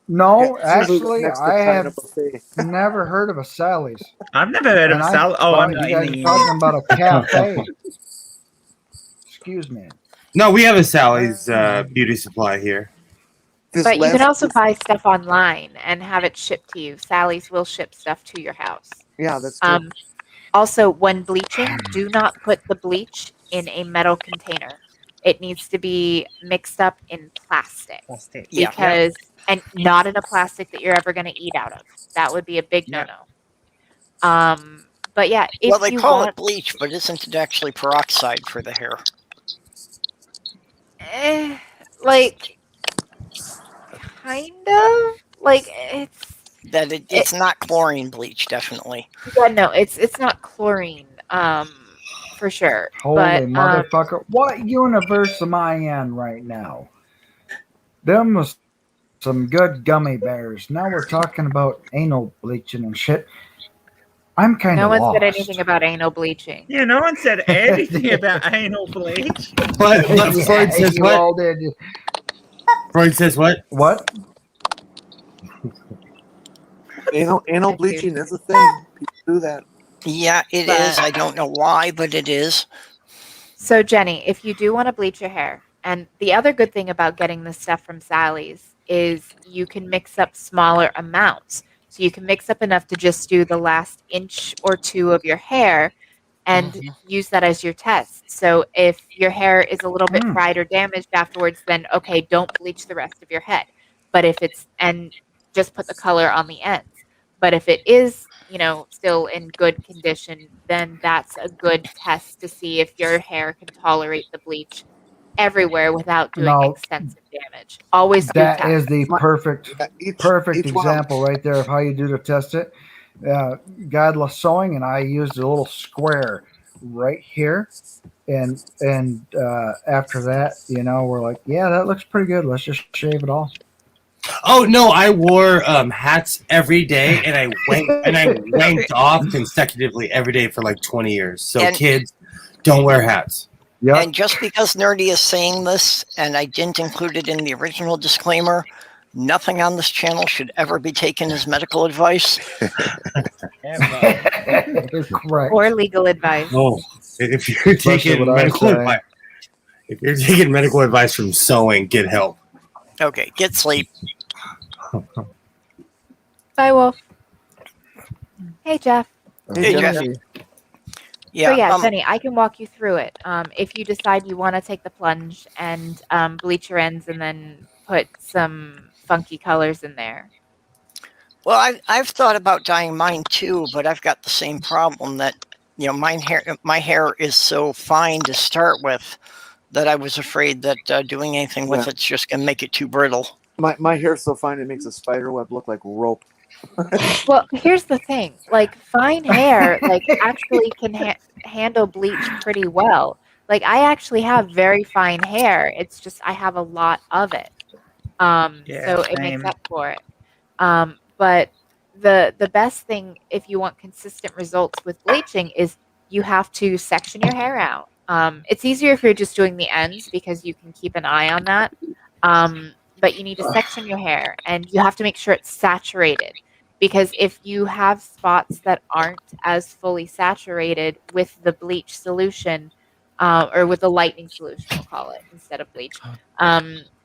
No, actually, I have never heard of a Sally's. I've never heard of Sally's. Oh, I'm not talking about a cafe. Excuse me. No, we have a Sally's beauty supply here. But you can also buy stuff online and have it shipped to you. Sally's will ship stuff to your house. Yeah, that's true. Also, when bleaching, do not put the bleach in a metal container. It needs to be mixed up in plastic. Because and not in a plastic that you're ever going to eat out of. That would be a big no-no. But yeah, if they call it bleach, but isn't it actually peroxide for the hair? Like, kind of. Like, it's not chlorine bleach, definitely. Yeah, no, it's not chlorine. For sure. Holy motherfucker! What universe am I in right now? Them was some good gummy bears. Now we're talking about anal bleaching and shit. I'm kind No of one lost. said anything about anal bleaching. Yeah, no one said anything about anal bleach. But Freud says You what? all did. Freud says what? What? Anal bleaching is a thing. People do that. Yeah, it is. I don't know why, but it is. So, Jenny, if you do want to bleach your hair, and the other good thing about getting this stuff from Sally's is you can mix up smaller amounts. So you can mix up enough to just do the last inch or two of your hair and use that as your test. So if your hair is a little bit fried or damaged afterwards, then okay, don't bleach the rest of your head. But if it's, and just put the color on the ends. But if it is, still in good condition, then that's a good test to see if your hair can tolerate the bleach everywhere without doing No, extensive damage. Always do that test. is the perfect Each example right there of how you do to test it. God loves sewing, and I used a little square right here, and after that, we're like, yeah, that looks pretty good. Let's just shave it off. Oh no, I wore hats every day, and I wanked off consecutively every day for like 20 years. So kids, don't wear hats. Yep. And just because Nerdy is saying this, and I didn't include it in the original disclaimer, nothing on this channel should ever be taken as medical advice. Correct. Or legal advice. Oh, if you're taking medical advice from sewing, get help. Okay, get sleep. Bye, Wolf. Hey, Jeff. Hey, Jeff. Yeah, so yeah, Jenny, I can walk you through it. If you decide you want to take the plunge and bleach your ends and then put some funky colors in there. Well, I've thought about dyeing mine too, but I've got the same problem that my hair is so fine to start with that I was afraid that doing anything with it's just going to make it too brittle. My hair's so fine it makes a spider web look like rope. Well, here's the thing: like fine hair, actually can handle bleach pretty well. Like I actually have very fine hair. It's just I have a lot of it, so it makes up for it. But the best thing if you want consistent results with bleaching is you have to section your hair out. It's easier if you're just doing the ends because you can keep an eye on that. But you need to section your hair, and you have to make sure it's saturated. Because if you have spots that aren't as fully saturated with the bleach solution, or with the lightening solution, we'll call it, instead of bleach,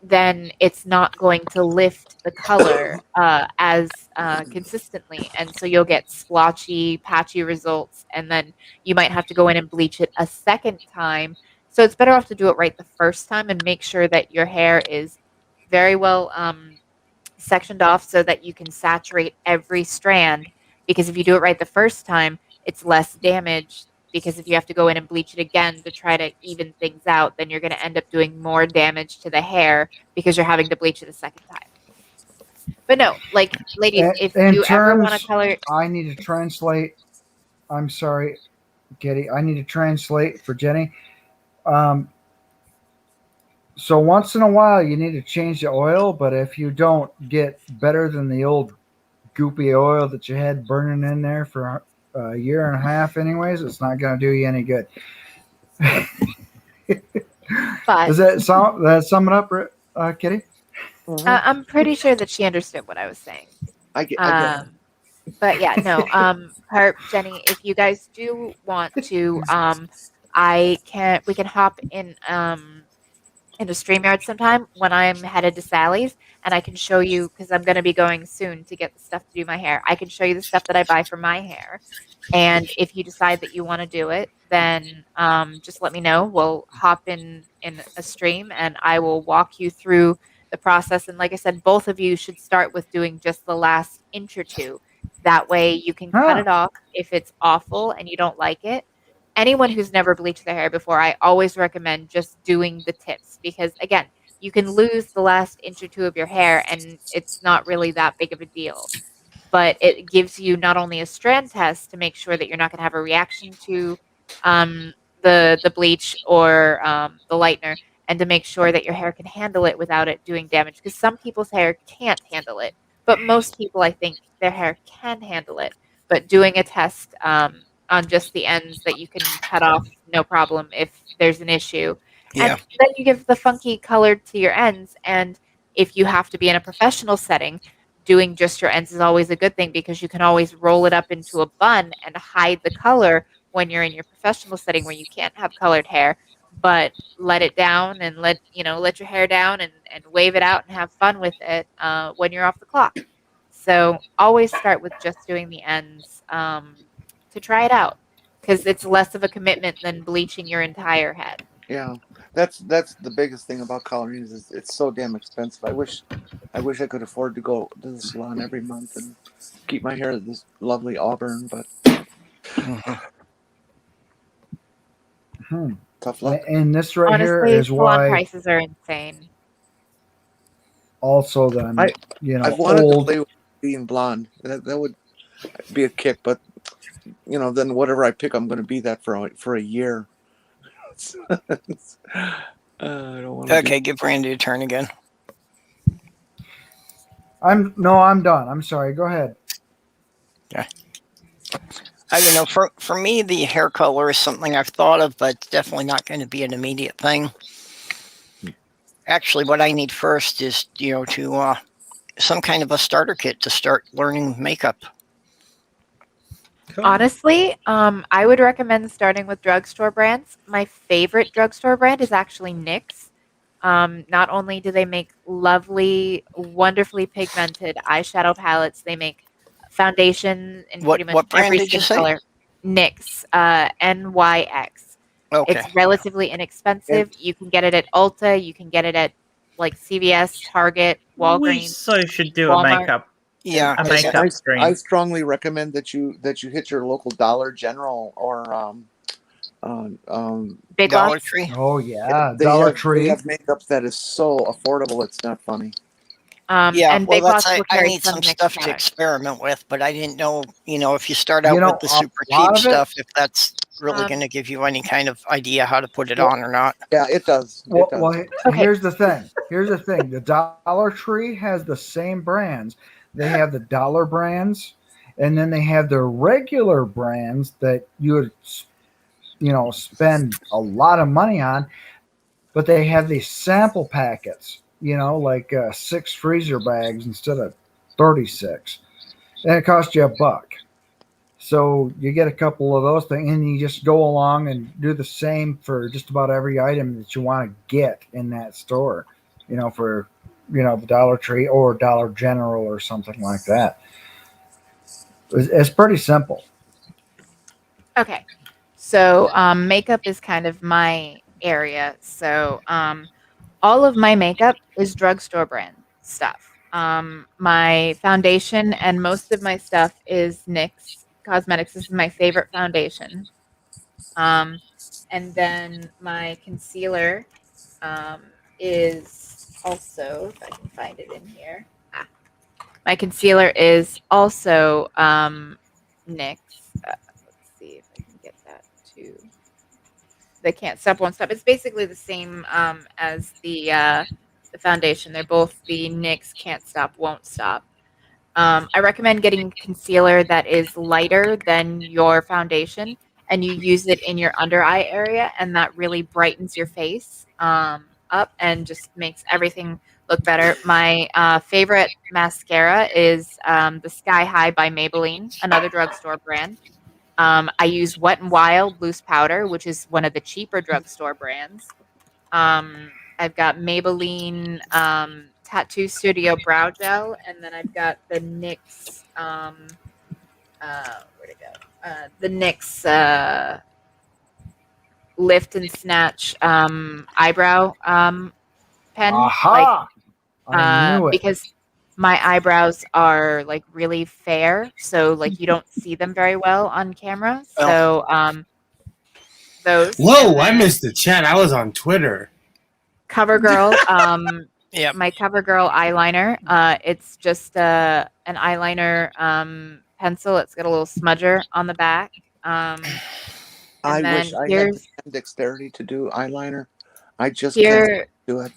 then it's not going to lift the color as consistently. And so you'll get splotchy, patchy results, and then you might have to go in and bleach it a second time. So it's better off to do it right the first time and make sure that your hair is very well sectioned off so that you can saturate every strand, because if you do it right the first time, it's less damage, because if you have to go in and bleach it again to try to even things out, then you're going to end up doing more damage to the hair because you're having to bleach it a second time. But no, like ladies, if you ever want to color, I need to translate. I'm sorry, Kitty. I need to translate for Jenny. So once in a while, you need to change the oil, but if you don't get better than the old goopy oil that you had burning in there for a year and a half anyways, it's not going to do you any good. but Does that sum it up, Kitty? I'm pretty sure that she understood what I was saying. I get it. But yeah, no, Herb, Jenny, if you guys do want to, we can hop in a StreamYard sometime when I'm headed to Sally's, and I can show you, because I'm going to be going soon to get the stuff to do my hair. I can show you the stuff that I buy for my hair. And if you decide that you want to do it, then just let me know. We'll hop in a stream, and I will walk you through the process. And like I said, both of you should start with doing just the last inch or two. That way you can cut it off if it's awful and you don't like it. Anyone who's never bleached their hair before, I always recommend just doing the tips, because again, you can lose the last inch or two of your hair and it's not really that big of a deal. But it gives you not only a strand test to make sure that you're not going to have a reaction to the bleach or the lightener, and to make sure that your hair can handle it without it doing damage. Because some people's hair can't handle it, but most people, I think, their hair can handle it. but doing a test on just the ends that you can cut off no problem if there's an issue. Yeah. And then you give the funky color to your ends. And if you have to be in a professional setting, doing just your ends is always a good thing because you can always roll it up into a bun and hide the color when you're in your professional setting where you can't have colored hair, but let it down and let your hair down and wave it out and have fun with it when you're off the clock. So always start with just doing the ends to try it out because it's less of a commitment than bleaching your entire head. Yeah, that's the biggest thing about coloring is it's so damn expensive. I wish I could afford to go to the salon every month and keep my hair this lovely auburn, but tough luck. And this right here Honestly, is salon why prices are insane. also that I'm, I've wanted old. to play with being blonde. That would be a kick, but then whatever I pick, I'm going to be that for a year. I don't want to. Okay, give Randy a turn again. I'm done. I'm sorry. Go ahead. Yeah. I don't know. For me, the hair color is something I've thought of, but it's definitely not going to be an immediate thing. Actually, what I need first is, to some kind of a starter kit to start learning makeup. Cool. Honestly, I would recommend starting with drugstore brands. My favorite drugstore brand is actually NYX. Not only do they make lovely, wonderfully pigmented eyeshadow palettes, they make foundation in pretty much What brand every did you skin say? color. NYX, NYX. Okay. It's relatively inexpensive. You can get it at Ulta. You can get it at like CVS, Target, We Walgreens, so should do a Walmart. makeup. Yeah. A makeup stream. I strongly recommend that you hit your local Dollar General or Big Dollar Lots. Tree. Oh yeah, they Dollar have, Tree. They have makeup that is so affordable. It's not funny. Yeah, And well, Big Lots will I carry need some NYX stuff to products. experiment with, but I didn't know, if you start out with the a super lot cheap of it- stuff, if that's really going to give you any kind of idea how to put it on or not. Yeah, it does. Well, Okay. here's the thing. The Dollar Tree has the same brands. They have the dollar brands, and then they have the regular brands that you would, spend a lot of money on. But they have these sample packets, like 6 freezer bags instead of 36, and it costs you $1. So you get a couple of those things, and you just go along and do the same for just about every item that you want to get in that store. For the Dollar Tree or Dollar General or something like that. It's pretty simple. Okay. So makeup is kind of my area. So all of my makeup is drugstore brand stuff. My foundation and most of my stuff is NYX Cosmetics. This is my favorite foundation. And then my concealer is also, if I can find it in here. My concealer is also NYX. Let's see if I can get that to. They can't stop, won't stop. It's basically the same as the foundation. They're both the NYX can't stop, won't stop. I recommend getting concealer that is lighter than your foundation, and you use it in your under eye area, and that really brightens your face up and just makes everything look better. My favorite mascara is the Sky High by Maybelline, another drugstore brand. I use Wet n Wild loose powder, which is one of the cheaper drugstore brands. I've got Maybelline Tattoo Studio Brow Gel, and then I've got the NYX. Where'd it go? The NYX Lift and Snatch eyebrow pen. Aha! I knew it. Because my eyebrows are like really fair, so like you don't see them very well on camera. So those. Whoa, I missed the chat. I was on Twitter. CoverGirl, Yep. my CoverGirl eyeliner. It's just an eyeliner pencil. It's got a little smudger on the back. I wish I had the dexterity to do eyeliner. I just can't do it.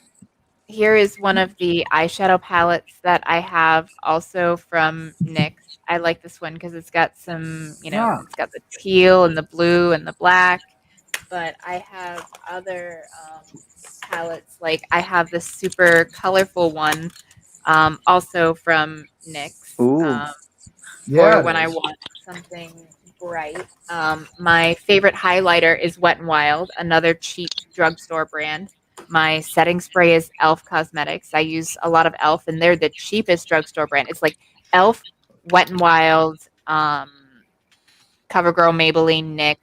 here is one of the eyeshadow palettes that I have also from NYX. I like this one because it's got some, it's got the teal and the blue and the black. But I have other palettes. Like I have this super colorful one, also from NYX. Ooh. For when I want something bright. My favorite highlighter is Wet n Wild, another cheap drugstore brand. My setting spray is Elf Cosmetics. I use a lot of Elf, and they're the cheapest drugstore brand. It's like Elf, Wet n Wild, CoverGirl, Maybelline, NYX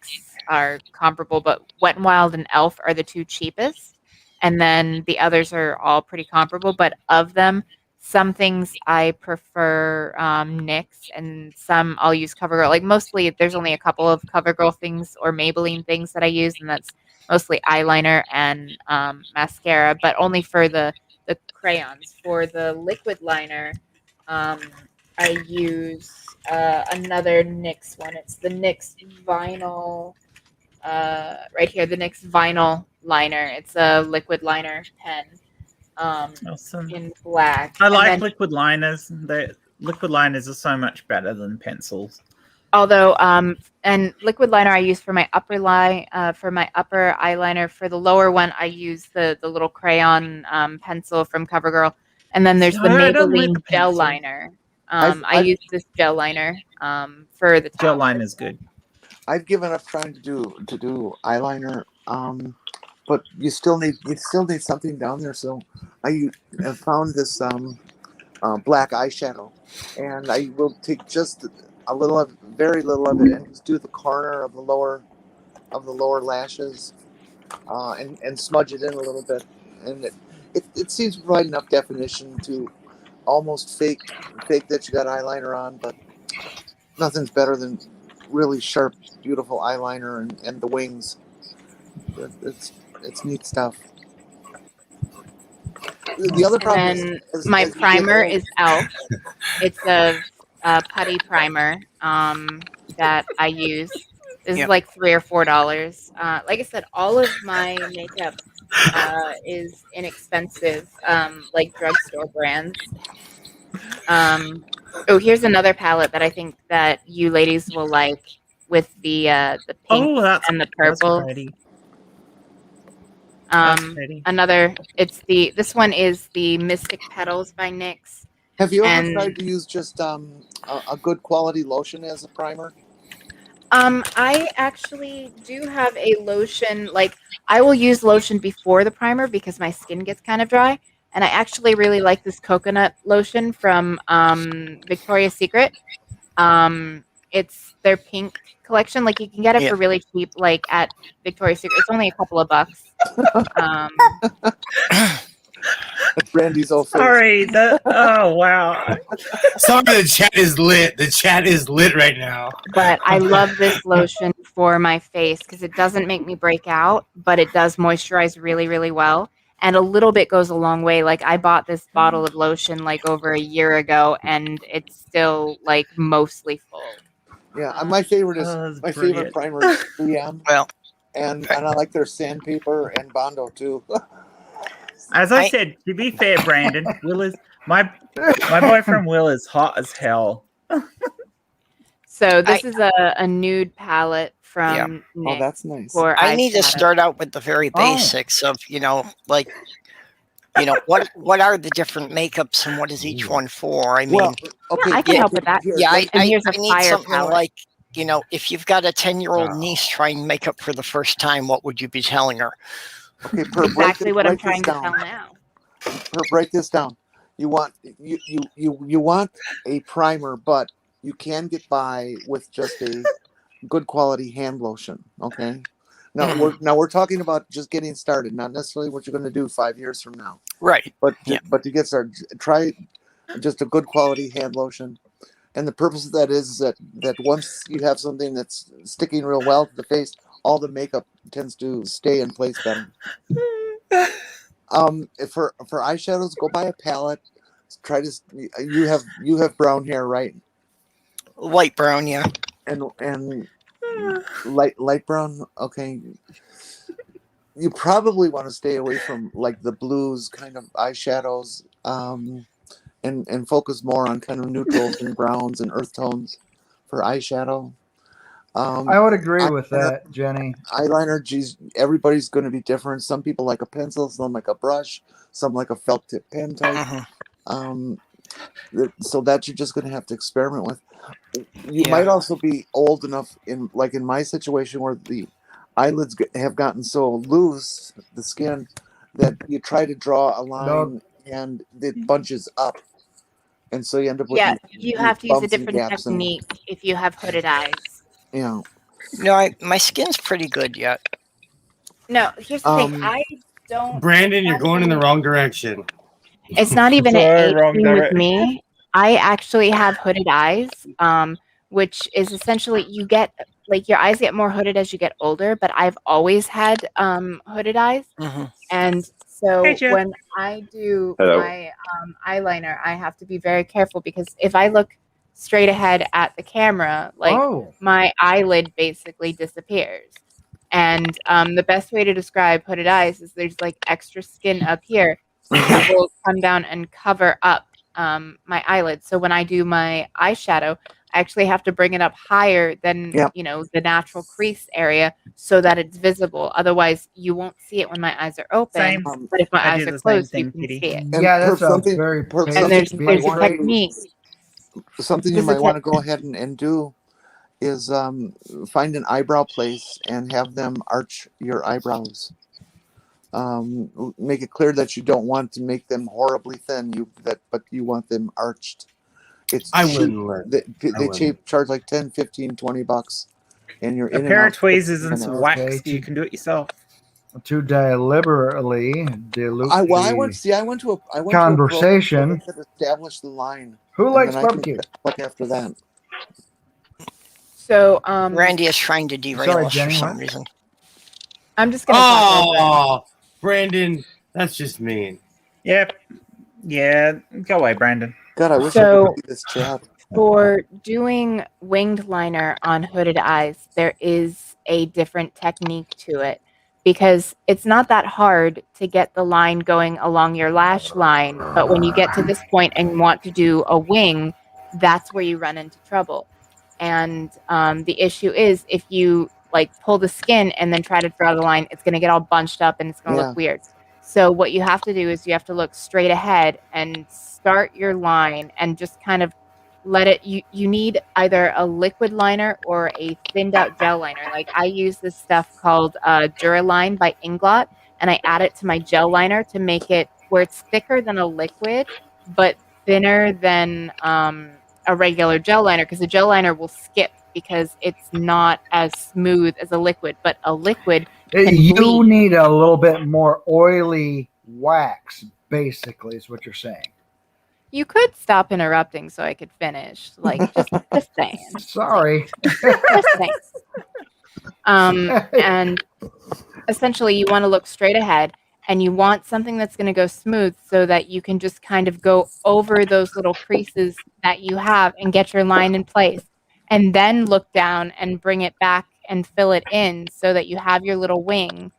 are comparable, but Wet n Wild and Elf are the two cheapest. And then the others are all pretty comparable. But of them, some things I prefer NYX, and some I'll use CoverGirl. Like mostly, there's only a couple of CoverGirl things or Maybelline things that I use, and that's mostly eyeliner and mascara. But only for the crayons. For the liquid liner, I use another NYX one. It's the NYX vinyl. Right here, the NYX vinyl liner. It's a liquid liner pen. Awesome. In black. I like liquid liners. The liquid liners are so much better than pencils. Although, and liquid liner I use for my upper line, for my upper eyeliner. For the lower one, I use the little crayon pencil from CoverGirl. And then there's the Maybelline gel liner. I use this gel liner for the top. Gel liner is good. I've given up trying to do eyeliner, but you still need something down there. So I have found this black eyeshadow, and I will take just a little of, very little of it, and just do the corner of the lower lashes, and smudge it in a little bit, and it seems to provide enough definition to almost fake that you got eyeliner on, but nothing's better than really sharp, beautiful eyeliner and the wings. It's neat stuff. The other problem is my primer is Elf. It's a putty primer that I use. This is like $3 or $4. Like I said, all of my makeup is inexpensive, like drugstore brands. Oh, here's another palette that I think that you ladies will like, with the pink and the purple. Another, this one is the Mystic Petals by NYX. Have you ever tried to use just a good quality lotion as a primer? I actually do have a lotion. Like, I will use lotion before the primer because my skin gets kind of dry. And I actually really like this coconut lotion from Victoria's Secret. It's their pink collection. Like, you can get it for really cheap, like at Victoria's Secret. It's only a couple of bucks. Brandy's old face. Sorry. Oh, wow. Sorry, the chat is lit. The chat is lit right now. But I love this lotion for my face because it doesn't make me break out, but it does moisturize really, really well. And a little bit goes a long way. Like, I bought this bottle of lotion like over a year ago, and it's still like mostly full. Yeah, my favorite favorite primer is 3M. Well, and I like their sandpaper and Bondo too. As I said, to be fair, Brandon, Will is my boyfriend. Will is hot as hell. So this is a nude palette from NYX. Oh, that's nice. I need to start out with the very basics of, what are the different makeups and what is each one for? I mean, okay, I can help with that. I need fire something palette. like, if you've got a 10-year-old niece trying makeup for the first time, what would you be telling her? Okay, exactly what I'm trying to tell now. Break this down. You want a primer, but you can get by with just a good quality hand lotion. Okay. Now we're talking about just getting started, not necessarily what you're going to do 5 years from now. Right. But to get started, try just a good quality hand lotion. And the purpose of that is that once you have something that's sticking real well to the face, all the makeup tends to stay in place better. For eyeshadows, go buy a palette. Try to you have brown hair, right? Light brown, yeah. And light brown. Okay. you probably want to stay away from like the blues kind of eyeshadows, and focus more on kind of neutrals and browns and earth tones for eyeshadow. I would agree with that, Jenny. Eyeliner, geez, everybody's going to be different. Some people like a pencil, some like a brush, some like a felt tip pen type. So that you're just going to have to experiment with. You might also be old enough in my situation where the eyelids have gotten so loose, the skin, that you try to draw a line and it bunches up, and so you end up with you have to use a different technique if you have hooded eyes. Yeah. No, my skin's pretty good yet. No, here's the thing. I don't. Brandon, you're going in the wrong direction. It's not even an age thing with me. I actually have hooded eyes, which is essentially you get your eyes get more hooded as you get older. But I've always had hooded eyes, and so when I do my eyeliner, I have to be very careful because if I look straight ahead at the camera, my eyelid basically disappears. And the best way to describe hooded eyes is there's like extra skin up here that will come down and cover up my eyelids. So when I do my eyeshadow, I actually have to bring it up higher than the natural crease area so that it's visible. Otherwise, you won't see it when my eyes are open. But if my eyes are closed, you can see it. Yeah, that's very. And there's a technique. Something you might want to go ahead and do is find an eyebrow place and have them arch your eyebrows. Make it clear that you don't want to make them horribly thin. But you want them arched. I wouldn't. They charge like $10, $15, $20, and you're in a pair of tweezers and some wax. You can do it yourself. To deliberately dilute. I went to a conversation to establish the line. Who likes barbecue? Look after that. So Randy is trying to derail us for some reason. I'm just gonna. Oh, Brandon, that's just mean. Yep. Yeah, go away, Brandon. God, I wish I could do this chat. For doing winged liner on hooded eyes, there is a different technique to it because it's not that hard to get the line going along your lash line. But when you get to this point and want to do a wing, that's where you run into trouble. And the issue is if you pull the skin and then try to draw the line, it's going to get all bunched up and it's going to look weird. So what you have to do is you have to look straight ahead and start your line and just kind of let it, you need either a liquid liner or a thinned out gel liner. Like I use this stuff called Duraline by Inglot, and I add it to my gel liner to make it where it's thicker than a liquid, but thinner than a regular gel liner, because a gel liner will skip because it's not as smooth as a liquid, but a liquid you need a little bit more oily wax, basically, is what you're saying. You could stop interrupting so I could finish. Just saying. Sorry. Just saying. And essentially, you want to look straight ahead, and you want something that's going to go smooth so that you can just kind of go over those little creases that you have and get your line in place. And then look down and bring it back and fill it in so that you have your little wing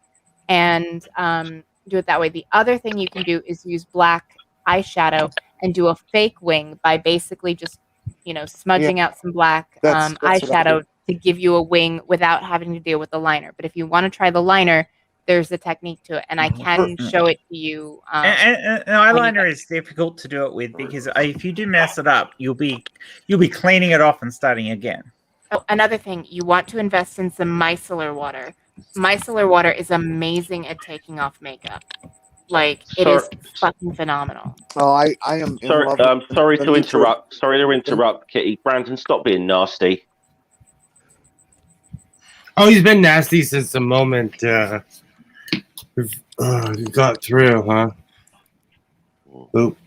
and do it that way. The other thing you can do is use black eyeshadow and do a fake wing by basically just, smudging out some black that's eyeshadow to give you a wing without having to deal with the liner. But if you want to try the liner, there's a technique to it, and I can show it to you. And eyeliner is difficult to do it with because if you do mess it up, you'll be cleaning it off and starting again. Oh, another thing, you want to invest in some micellar water. Micellar water is amazing at taking off makeup. It is fucking phenomenal. Oh, I am. Sorry to interrupt, Kitty. Brandon, stop being nasty. Oh, he's been nasty since the moment you got through, huh? Oop.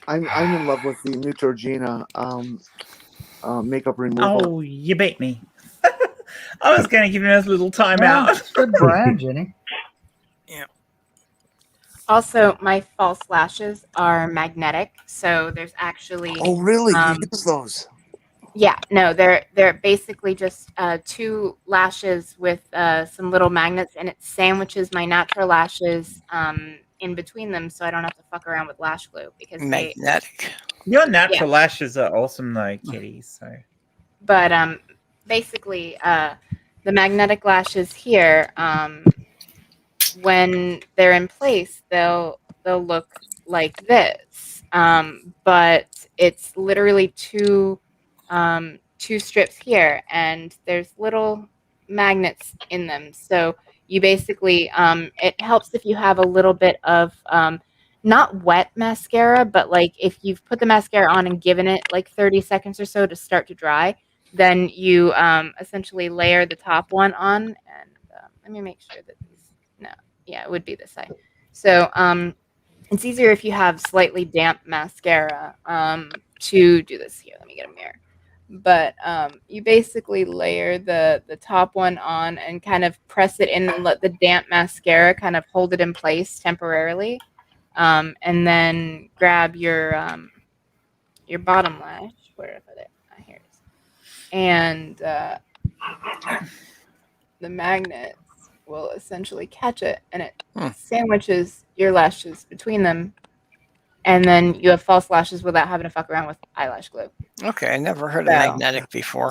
I'm in love with the Neutrogena makeup removal. Oh, you beat me. I was going to give you a little time out. Good brand, Jenny. Yeah. Also, my false lashes are magnetic, so there's actually. Oh, really? You use those? Yeah, no, they're basically just 2 lashes with some little magnets, and it sandwiches my natural lashes in between them, so I don't have to fuck around with lash glue because magnetic. Your natural lashes are awesome, though, Kitty. So, but basically, the magnetic lashes here, when they're in place, they'll look like this, but it's literally two strips here, and there's little magnets in them. So you basically, it helps if you have a little bit of not wet mascara, but like if you've put the mascara on and given it like 30 seconds or so to start to dry, then you essentially layer the top one on. And let me make sure that these, no, yeah, it would be this side. So it's easier if you have slightly damp mascara to do this. Here, let me get a mirror. But you basically layer the top one on and kind of press it in and let the damp mascara kind of hold it in place temporarily, and then grab your bottom lash. Where did I put it? Here it is. And the magnets will essentially catch it, and it sandwiches your lashes between them, and then you have false lashes without having to fuck around with eyelash glue. Okay, I never heard of magnetic before.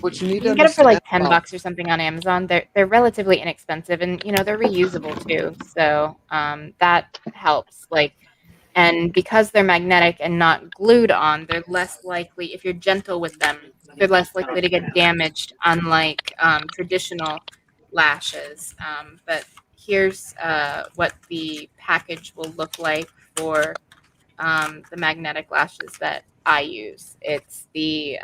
What you need you to can get them for like understand $10 or something on Amazon. They're relatively inexpensive, and they're reusable too. So that helps. And because they're magnetic and not glued on, they're less likely, if you're gentle with them, they're less likely to get damaged, unlike traditional lashes. But here's what the package will look like for the magnetic lashes that I use. It's the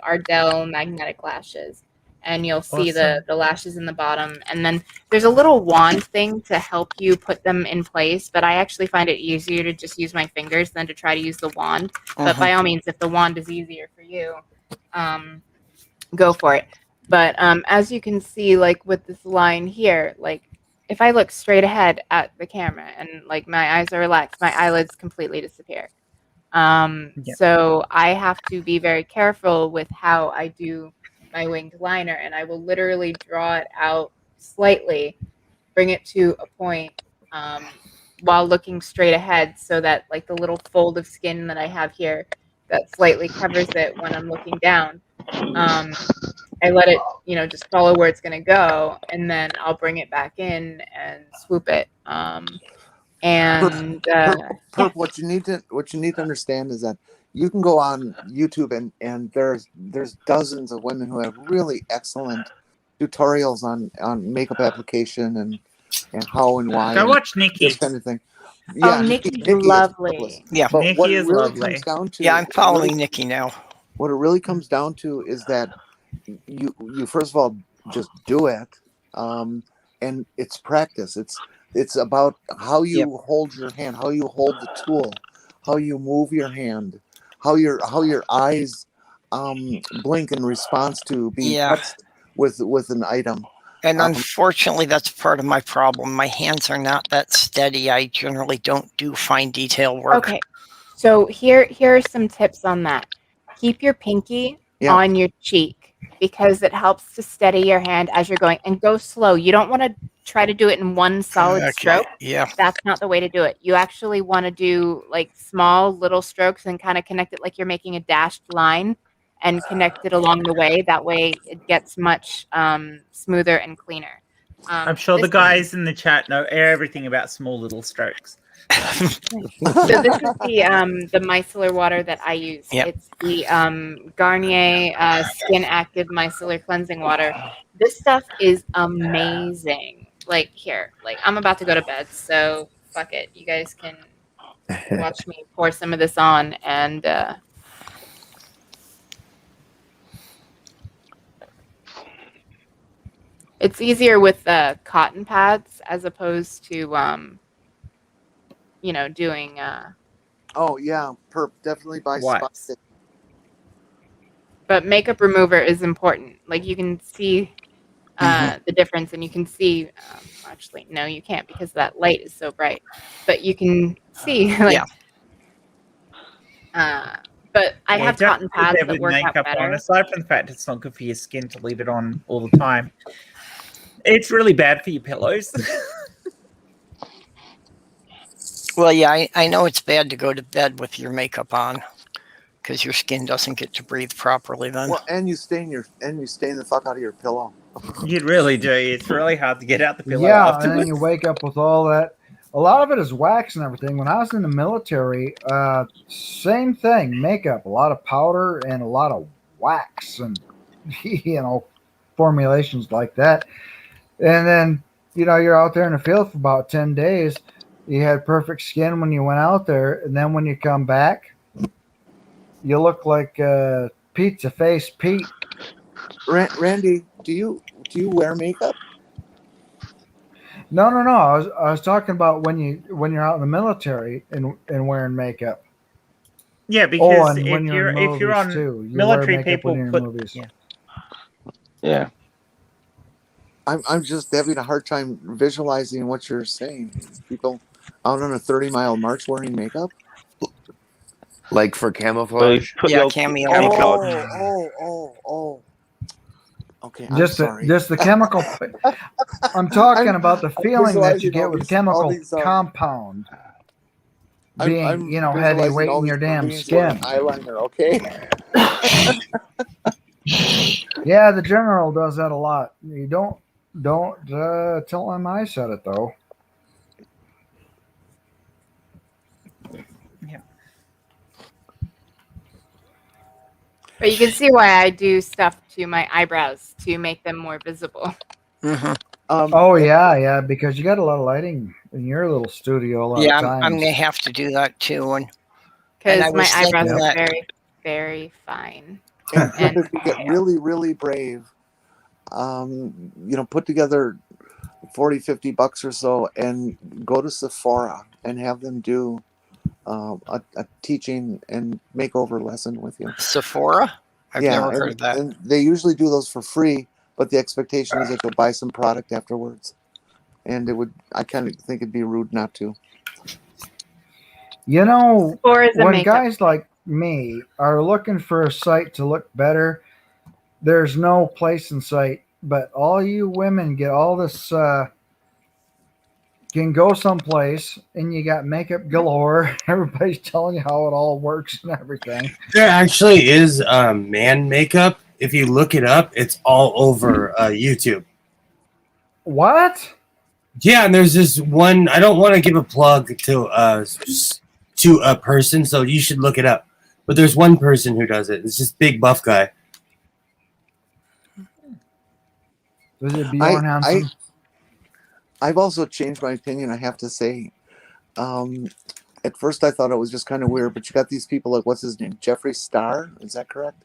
Ardell magnetic lashes. And you'll see the lashes in the bottom. And then there's a little wand thing to help you put them in place. But I actually find it easier to just use my fingers than to try to use the wand. But by all means, if the wand is easier for you, go for it. But as you can see, like with this line here, like if I look straight ahead at the camera and like my eyes are relaxed, my eyelids completely disappear. So I have to be very careful with how I do my winged liner, and I will literally draw it out slightly, bring it to a point while looking straight ahead, so that like the little fold of skin that I have here that slightly covers it when I'm looking down. I let it, just follow where it's going to go, and then I'll bring it back in and swoop it. Perp, what you need to understand is that you can go on YouTube and there's dozens of women who have really excellent tutorials on makeup application and how and why. Go watch Nikki. This kind of thing. Yeah, Nikki's lovely. Yeah, but Nikki what it is really lovely. comes down to, yeah, I'm following Nikki now. What it really comes down to is that you first of all just do it, and it's practice. It's about how you hold your hand, how you hold the tool, how you move your hand, how your eyes blink in response to being touched with an item. And unfortunately, that's part of my problem. My hands are not that steady. I generally don't do fine detail work. Okay, so here are some tips on that. Keep your pinky on your cheek, because it helps to steady your hand as you're going, and go slow. You don't want to try to do it in one solid stroke. Yeah. That's not the way to do it. You actually want to do like small little strokes and kind of connect it like you're making a dashed line, and connect it along the way. That way it gets much smoother and cleaner. I'm sure the guys in the chat know everything about small little strokes. So this is the micellar water that I use. It's the Garnier Skin Active Micellar Cleansing Water. This stuff is amazing. Like here, like I'm about to go to bed, so fuck it. You guys can watch me pour some of this on, and it's easier with cotton pads as opposed to doing oh yeah, perp, definitely buy spots. But makeup remover is important. Like you can see the difference, and you can see actually no, you can't, because that light is so bright, but you can see like But I have cotton pads that with work out makeup better. on. Aside from the fact it's not good for your skin to leave it on all the time, it's really bad for your pillows. Well, yeah, I know it's bad to go to bed with your makeup on because your skin doesn't get to breathe properly then. Well, and you stain the fuck out of your pillow. You really do. It's really hard to get out the pillow Yeah, afterwards. and then you wake up with all that. A lot of it is wax and everything. When I was in the military, same thing, makeup, a lot of powder and a lot of wax and formulations like that. And then you're out there in the field for about 10 days. You had perfect skin when you went out there, and then when you come back, you look like pizza face Pete. Randy, do you wear makeup? No. I was talking about when you're out in the military and wearing makeup. Yeah, because and when if you're on too, you military, wear people when you're in put movies. Yeah. I'm just having a hard time visualizing what you're saying. People out on a 30-mile march wearing makeup. Like for camouflage? Yeah, cameo. Oh. Okay, Just the chemical. I'm talking about the feeling that you get with the chemical compound being, heavy weight in your damn skin. Eyeliner, okay. Yeah, the general does that a lot. You don't tell him I said it though. But you can see why I do stuff to my eyebrows to make them more visible. Mm-hmm. Yeah, because you got a lot of lighting in your little studio a lot of times. I'm gonna have to do that too, because my eyebrows are very, very fine. And if you get really, really brave, put together $40-$50 or so and go to Sephora and have them do a teaching and makeover lesson with you. Sephora? I've never heard of that. And they usually do those for free, but the expectation is that you'll buy some product afterwards. And I kind of think it'd be rude not to. When guys like me are looking for a site to look better, there's no place in sight. But all you women get all this, can go someplace and you got makeup galore. Everybody's telling you how it all works and everything. There actually is man makeup. If you look it up, it's all over YouTube. What? Yeah, and there's this one. I don't want to give a plug to a person, so you should look it up. But there's one person who does it. It's this big buff guy. Was it Bjorn Hansen? I've also changed my opinion, I have to say. At first I thought it was just kind of weird, but you got these people like, what's his name? Jeffree Star? Is that correct?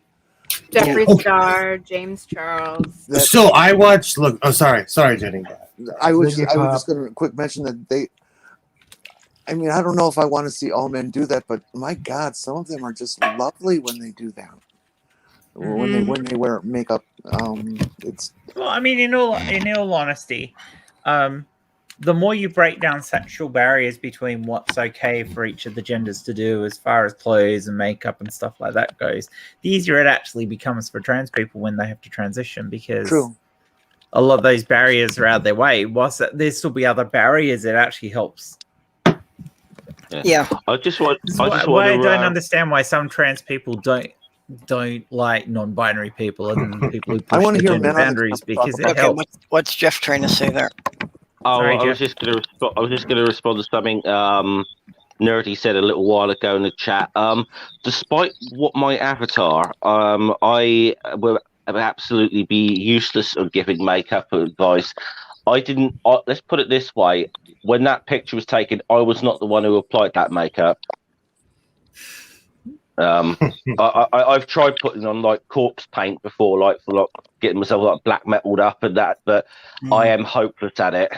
Jeffree Star, James Charles. So I watched. Look, sorry, Jenny. I was just going to quick mention that I don't know if I want to see all men do that, but my God, some of them are just lovely when they do that. When they wear makeup, it's. Well, in all honesty, the more you break down sexual barriers between what's okay for each of the genders to do as far as clothes and makeup and stuff like that goes, the easier it actually becomes for trans people when they have to transition, because a lot of those barriers are out of their way. Whilst there still be other barriers, it actually helps. Yeah. I don't understand why some trans people don't like non-binary people and people who push the gender boundaries, because it helps. What's Jeff trying to say there? I was just going to respond to something Nerdy said a little while ago in the chat. Despite what my avatar, I will absolutely be useless at giving makeup advice. I didn't. Let's put it this way: when that picture was taken, I was not the one who applied that makeup. I've tried putting on like corpse paint before, like for getting myself like black metaled up and that, but I am hopeless at it.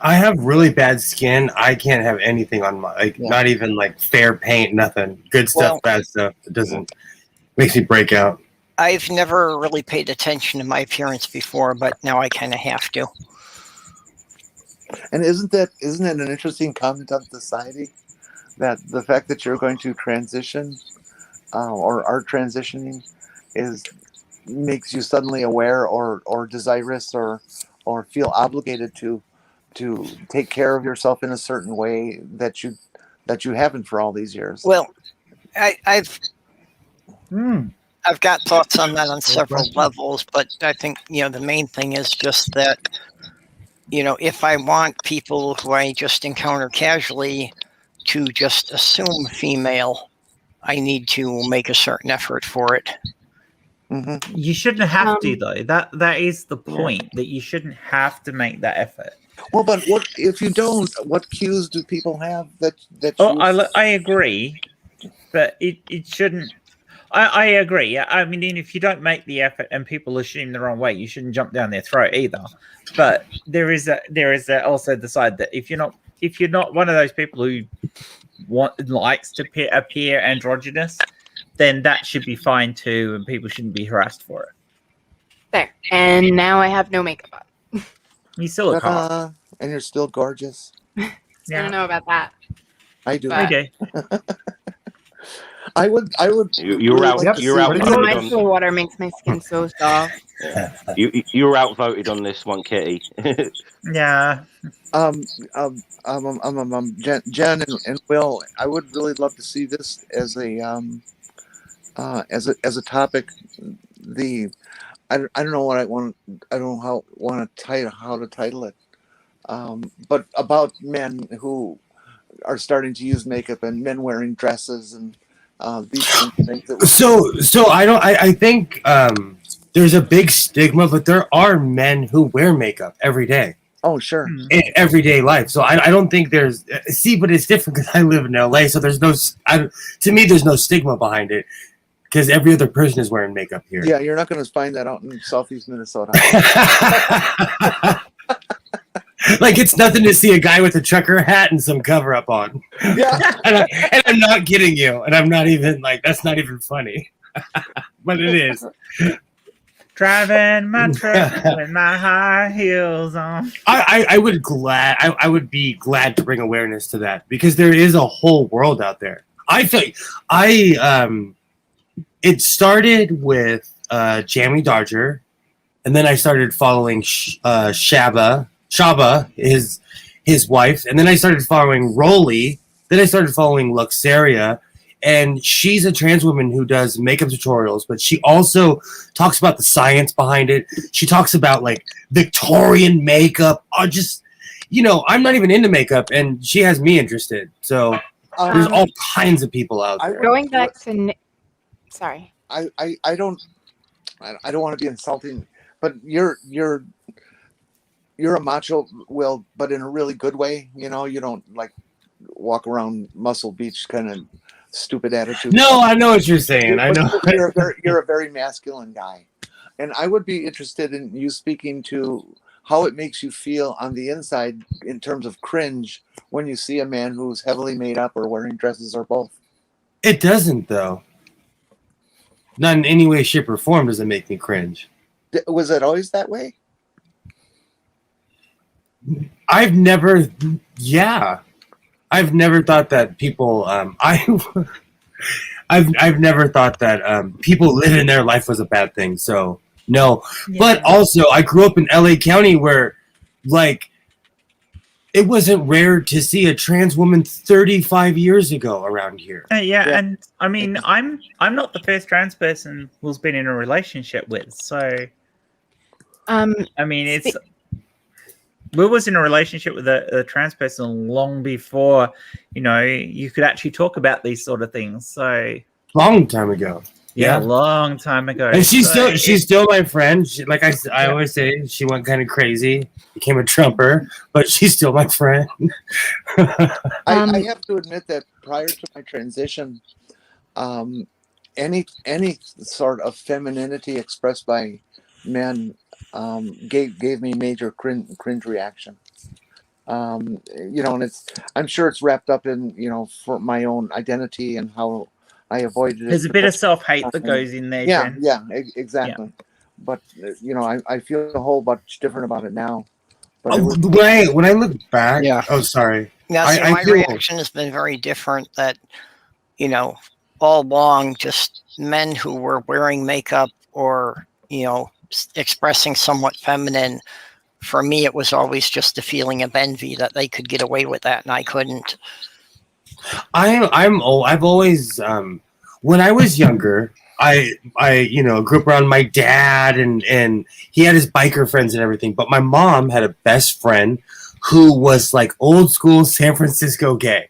I have really bad skin. I can't have anything on my not even like fair paint, nothing. Good stuff, bad stuff. It doesn't makes me break out. I've never really paid attention to my appearance before, but now I kind of have to. And isn't that an interesting comment on society? That the fact that you're going to transition or are transitioning makes you suddenly aware or desirous or feel obligated to take care of yourself in a certain way that you haven't for all these years? Well, I've got thoughts on that on several levels, but I think, the main thing is just that, if I want people who I just encounter casually to just assume female, I need to make a certain effort for it. Mm-hmm. You shouldn't have to, though. That is the point, that you shouldn't have to make that effort. Well, but what if you don't? What cues do people have that I agree, but it shouldn't. I agree. Yeah, I mean, if you don't make the effort and people assume the wrong way, you shouldn't jump down their throat either. But there is also the side that if you're not one of those people who likes to appear androgynous, then that should be fine too, and people shouldn't be harassed for it. There. And now I have no makeup on. You still look hot. And you're still gorgeous. I don't know about that. I do. Okay. I would. You're out. You're outvoted. My still water makes my skin so soft. You're outvoted on this one, Kitty. Yeah. Jen and Will, I would really love to see this as a topic. I don't know what I want. I don't know how to title it. But about men who are starting to use makeup and men wearing dresses and these things. So I think there's a big stigma, but there are men who wear makeup every day. Oh, sure. In everyday life. So I don't think there's but it's different because I live in LA. So there's to me, there's no stigma behind it because every other person is wearing makeup here. Yeah, you're not going to find that out in Southeast Minnesota. Like it's nothing to see a guy with a trucker hat and some cover up on. Yeah. and I'm not kidding you. And I'm not even that's not even funny. But it is. Driving my truck with my high heels on. I would be glad to bring awareness to that because there is a whole world out there. I feel it started with Jamie Dodger, and then I started following Shaba, his wife, and then I started following Rolly. Then I started following Luxaria, and she's a trans woman who does makeup tutorials, but she also talks about the science behind it. She talks about like Victorian makeup. I'm not even into makeup, and she has me interested. So there's all kinds of people out there. Going back to, sorry. I don't want to be insulting, but you're a macho, Will, but in a really good way. You don't like walk around Muscle Beach kind of stupid attitude. No, I know what you're saying. I know. You're a very masculine guy, and I would be interested in you speaking to how it makes you feel on the inside in terms of cringe when you see a man who's heavily made up or wearing dresses or both. It doesn't, though. Not in any way, shape, or form does it make me cringe. Was it always that way? I've never thought that people. I've never thought that people living their life was a bad thing. So no, yeah. But also I grew up in LA County where, like, it wasn't rare to see a trans woman 35 years ago around here. Yeah, and I mean, I'm not the first trans person who's been in a relationship with. So, I mean, Will was in a relationship with a trans person long before, you could actually talk about these sort of things. So long time ago. Yeah, a long time ago. And she's still my friend. Like I always say, she went kind of crazy, became a Trumper, but she's still my friend. I have to admit that prior to my transition, any sort of femininity expressed by men gave me major cringe reaction. And I'm sure it's wrapped up in for my own identity and how I avoided it. There's a bit of self-hate that goes in there. Yeah, Jen. yeah, exactly. Yeah. But I feel a whole bunch different about it now. But when I look back, yeah. Oh, sorry. Yeah, so my reaction has been very different. That all along just men who were wearing makeup or, expressing somewhat feminine. For me, it was always just a feeling of envy that they could get away with that and I couldn't. I've always when I was younger, I grew up around my dad and he had his biker friends and everything, but my mom had a best friend who was like old school San Francisco gay,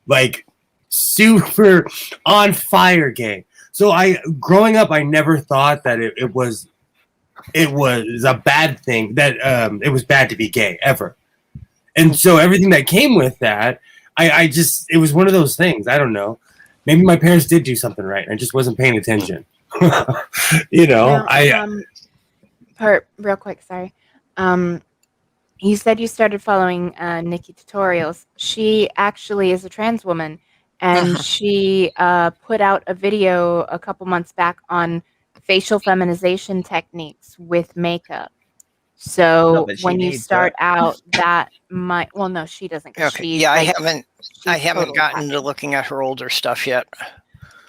like super on fire gay. So growing up, I never thought that it was a bad thing, that it was bad to be gay ever. And so everything that came with that, it was one of those things. I don't know. Maybe my parents did do something right. And I just wasn't paying attention. Real quick, sorry. You said you started following Nikki tutorials. She actually is a trans woman, and she put out a video a couple months back on facial feminization techniques with makeup. So when you start out, that might. Well, no, she doesn't. Okay. Yeah, I haven't gotten to looking at her older stuff yet.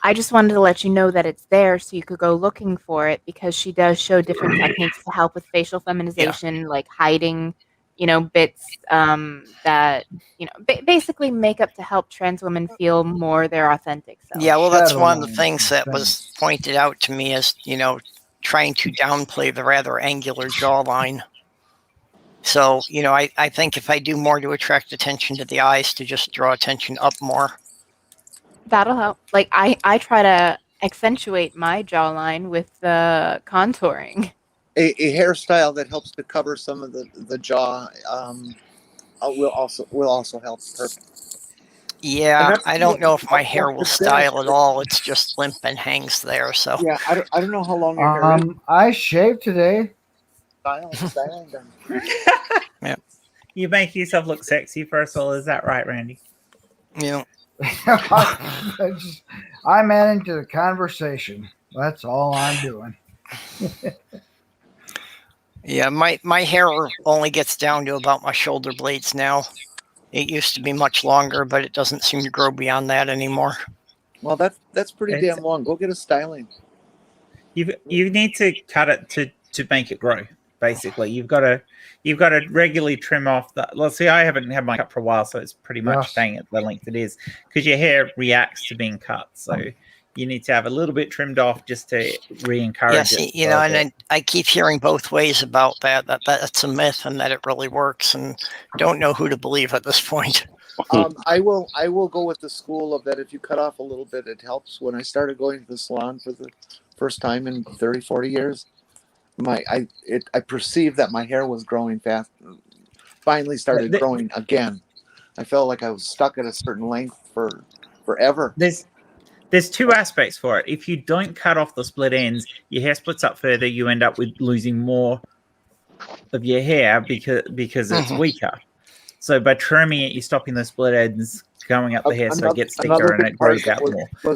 I just wanted to let you know that it's there so you could go looking for it, because she does show different techniques to help with facial feminization, like hiding, bits that, basically makeup to help trans women feel more their authentic self. Yeah, well, that's one of the things that was pointed out to me as, trying to downplay the rather angular jawline. So, I think if I do more to attract attention to the eyes, to just draw attention up more. That'll help. Like I try to accentuate my jawline with the contouring. A hairstyle that helps to cover some of the jaw will also help her. Yeah, I don't know if my hair will style at all. It's just limp and hangs there. So yeah, I don't know how long your hair is. I shaved today. Styling done. Yeah. You make yourself look sexy first of all, is that right, Randy? Yeah. I'm adding to the conversation. That's all I'm doing. Yeah, my hair only gets down to about my shoulder blades now. It used to be much longer, but it doesn't seem to grow beyond that anymore. Well, that's pretty damn long. Go get a styling. You need to cut it to make it grow. Basically, you've got to regularly trim off the. Let's see, I haven't had my cut for a while, so it's pretty much staying at the length it is, because your hair reacts to being cut. So you need to have a little bit trimmed off just to re-encourage it. And I keep hearing both ways about that that's a myth and that it really works, and don't know who to believe at this point. I will go with the school of that. If you cut off a little bit, it helps. When I started going to the salon for the first time in 30, 40 years, I perceived that my hair was growing fast. Finally started growing again. I felt like I was stuck at a certain length for forever. There's two aspects for it. If you don't cut off the split ends, your hair splits up further. You end up with losing more of your hair because it's weaker. So by trimming it, you're stopping the split ends going up the hair, so it gets thicker and it grows out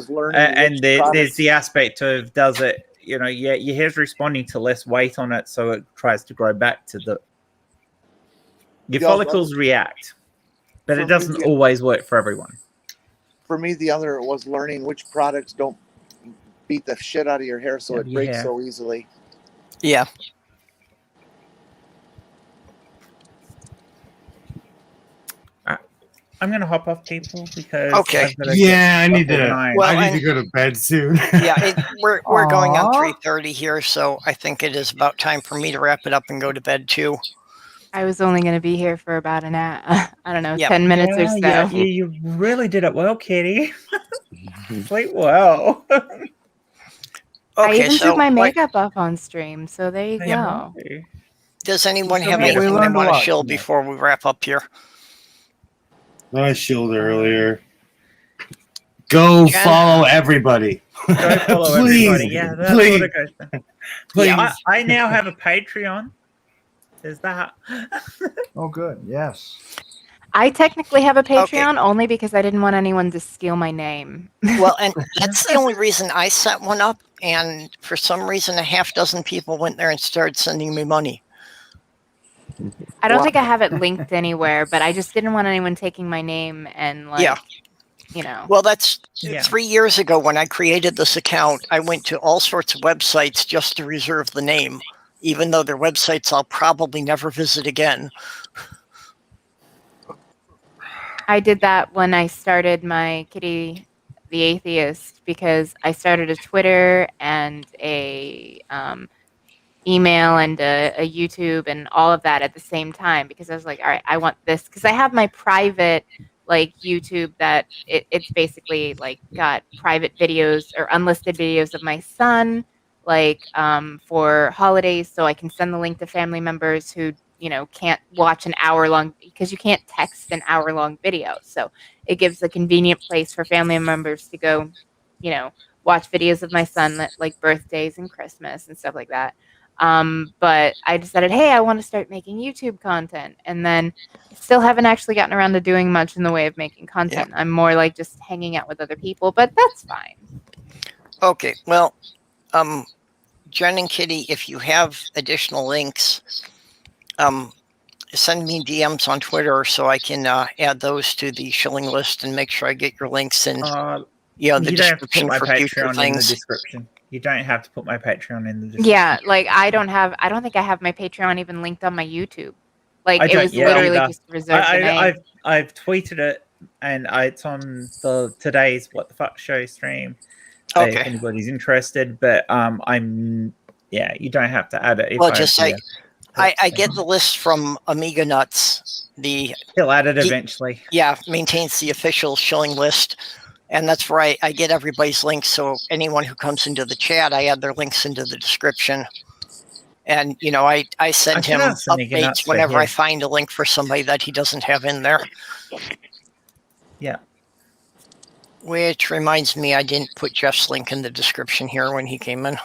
more. And there's the aspect of, does it, your hair's responding to less weight on it, so it tries to grow back to your follicles react, but it doesn't always work for everyone. For me, the other was learning which products don't beat the shit out of your hair so it breaks so easily. Yeah. I'm gonna hop off, people, because I need to go to bed soon. We're going on 3:30 here, so I think it is about time for me to wrap it up and go to bed too. I was only going to be here for about an hour. I don't know, 10 minutes or so. Yeah, you really did it well, Kitty. Sleep well. I even took my makeup off on stream, so there you go. Does anyone have anything they want to shill before we wrap up here? I shilled earlier. Go follow everybody. Go follow everybody. Yeah, that's please. what it goes to. Please. Yeah, I now have a Patreon. There's that. Oh, good. Yes. I technically have a Patreon only because I didn't want anyone to steal my name. Well, and that's the only reason I set one up. And for some reason, a half dozen people went there and started sending me money. I don't think I have it linked anywhere, but I just didn't want anyone taking my name and Well, that's 3 years ago when I created this account. I went to all sorts of websites just to reserve the name, even though they're websites I'll probably never visit again. I did that when I started my Kitty the Atheist, because I started a Twitter and a email and a YouTube and all of that at the same time, because I was like, all right, I want this, because I have my private like YouTube that it's basically like got private videos or unlisted videos of my son, like for holidays, so I can send the link to family members who can't watch an hour long, because you can't text an hour long video. So it gives a convenient place for family members to go, watch videos of my son, like birthdays and Christmas and stuff like that. But I decided, hey, I want to start making YouTube content. And then I still haven't actually gotten around to doing much in the way of making content. I'm more like just hanging out with other people, but that's fine. Okay, well, Jen and Kitty, if you have additional links, send me DMs on Twitter so I can add those to the shilling list and make sure I get your links in the description for future things. You don't have to put my Patreon in the description. Yeah, like I don't think I have my Patreon even linked on my YouTube. Like it was literally just reserved. I've tweeted it, and it's on today's What the Fuck Show stream. Okay. If anybody's interested, but you don't have to add it. Well, just say I get the list from Amiga Nuts. He'll add it eventually. Yeah, maintains the official shilling list. And that's where I get everybody's links. So anyone who comes into the chat, I add their links into the description. And, I send him updates whenever I find a link for somebody that he doesn't have in there. Yeah. Which reminds me, I didn't put Jeff's link in the description here when he came in.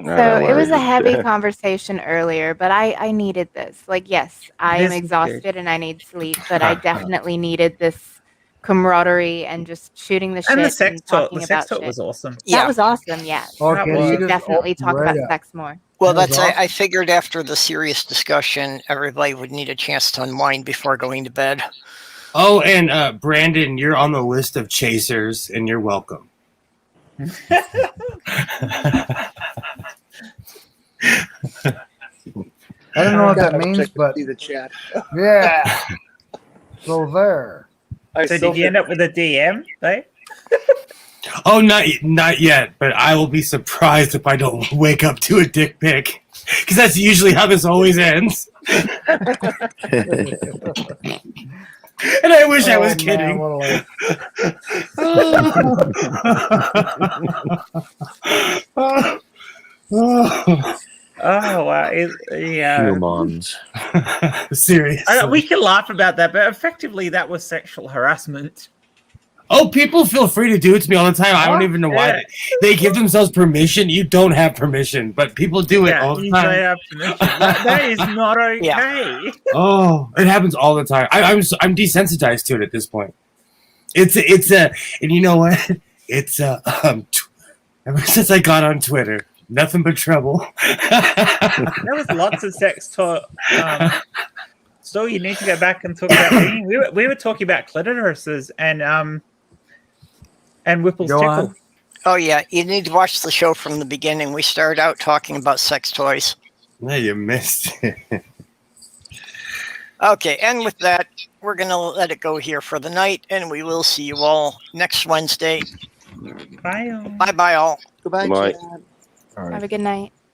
So it was a heavy conversation earlier, but I needed this. Like, yes, I am exhausted and I need sleep, but I definitely needed this camaraderie and just shooting the shit and the sex talk. The sex talk was awesome. That was awesome. Yeah, we should definitely talk about sex more. Well, I figured after the serious discussion, everybody would need a chance to unwind before going to bed. Oh, and Brandon, you're on the list of chasers, and you're welcome. I don't know what that means, but see the chat. Yeah. So there. So did you end up with a DM, right? Oh, not yet, but I will be surprised if I don't wake up to a dick pic, because that's usually how this always ends. And I wish I was kidding. Oh wow! Yeah. Humans. Seriously. We can laugh about that, but effectively that was sexual harassment. Oh, people feel free to do it to me all the time. I don't even know why. They give themselves permission. You don't have permission, but people do it all the time. You don't have permission. That is not okay. Yeah. Oh, it happens all the time. I'm desensitized to it at this point. It's and you know what? It's ever since I got on Twitter, nothing but trouble. There was lots of sex talk. So you need to go back and talk about. We were talking about clitorises and Whipple's tickle. Oh yeah, you need to watch the show from the beginning. We started out talking about sex toys. No, you missed it. Okay, and with that, we're gonna let it go here for the night, and we will see you all next Wednesday. Bye. Bye, all. Goodbye. Bye. Chad. Have a good night.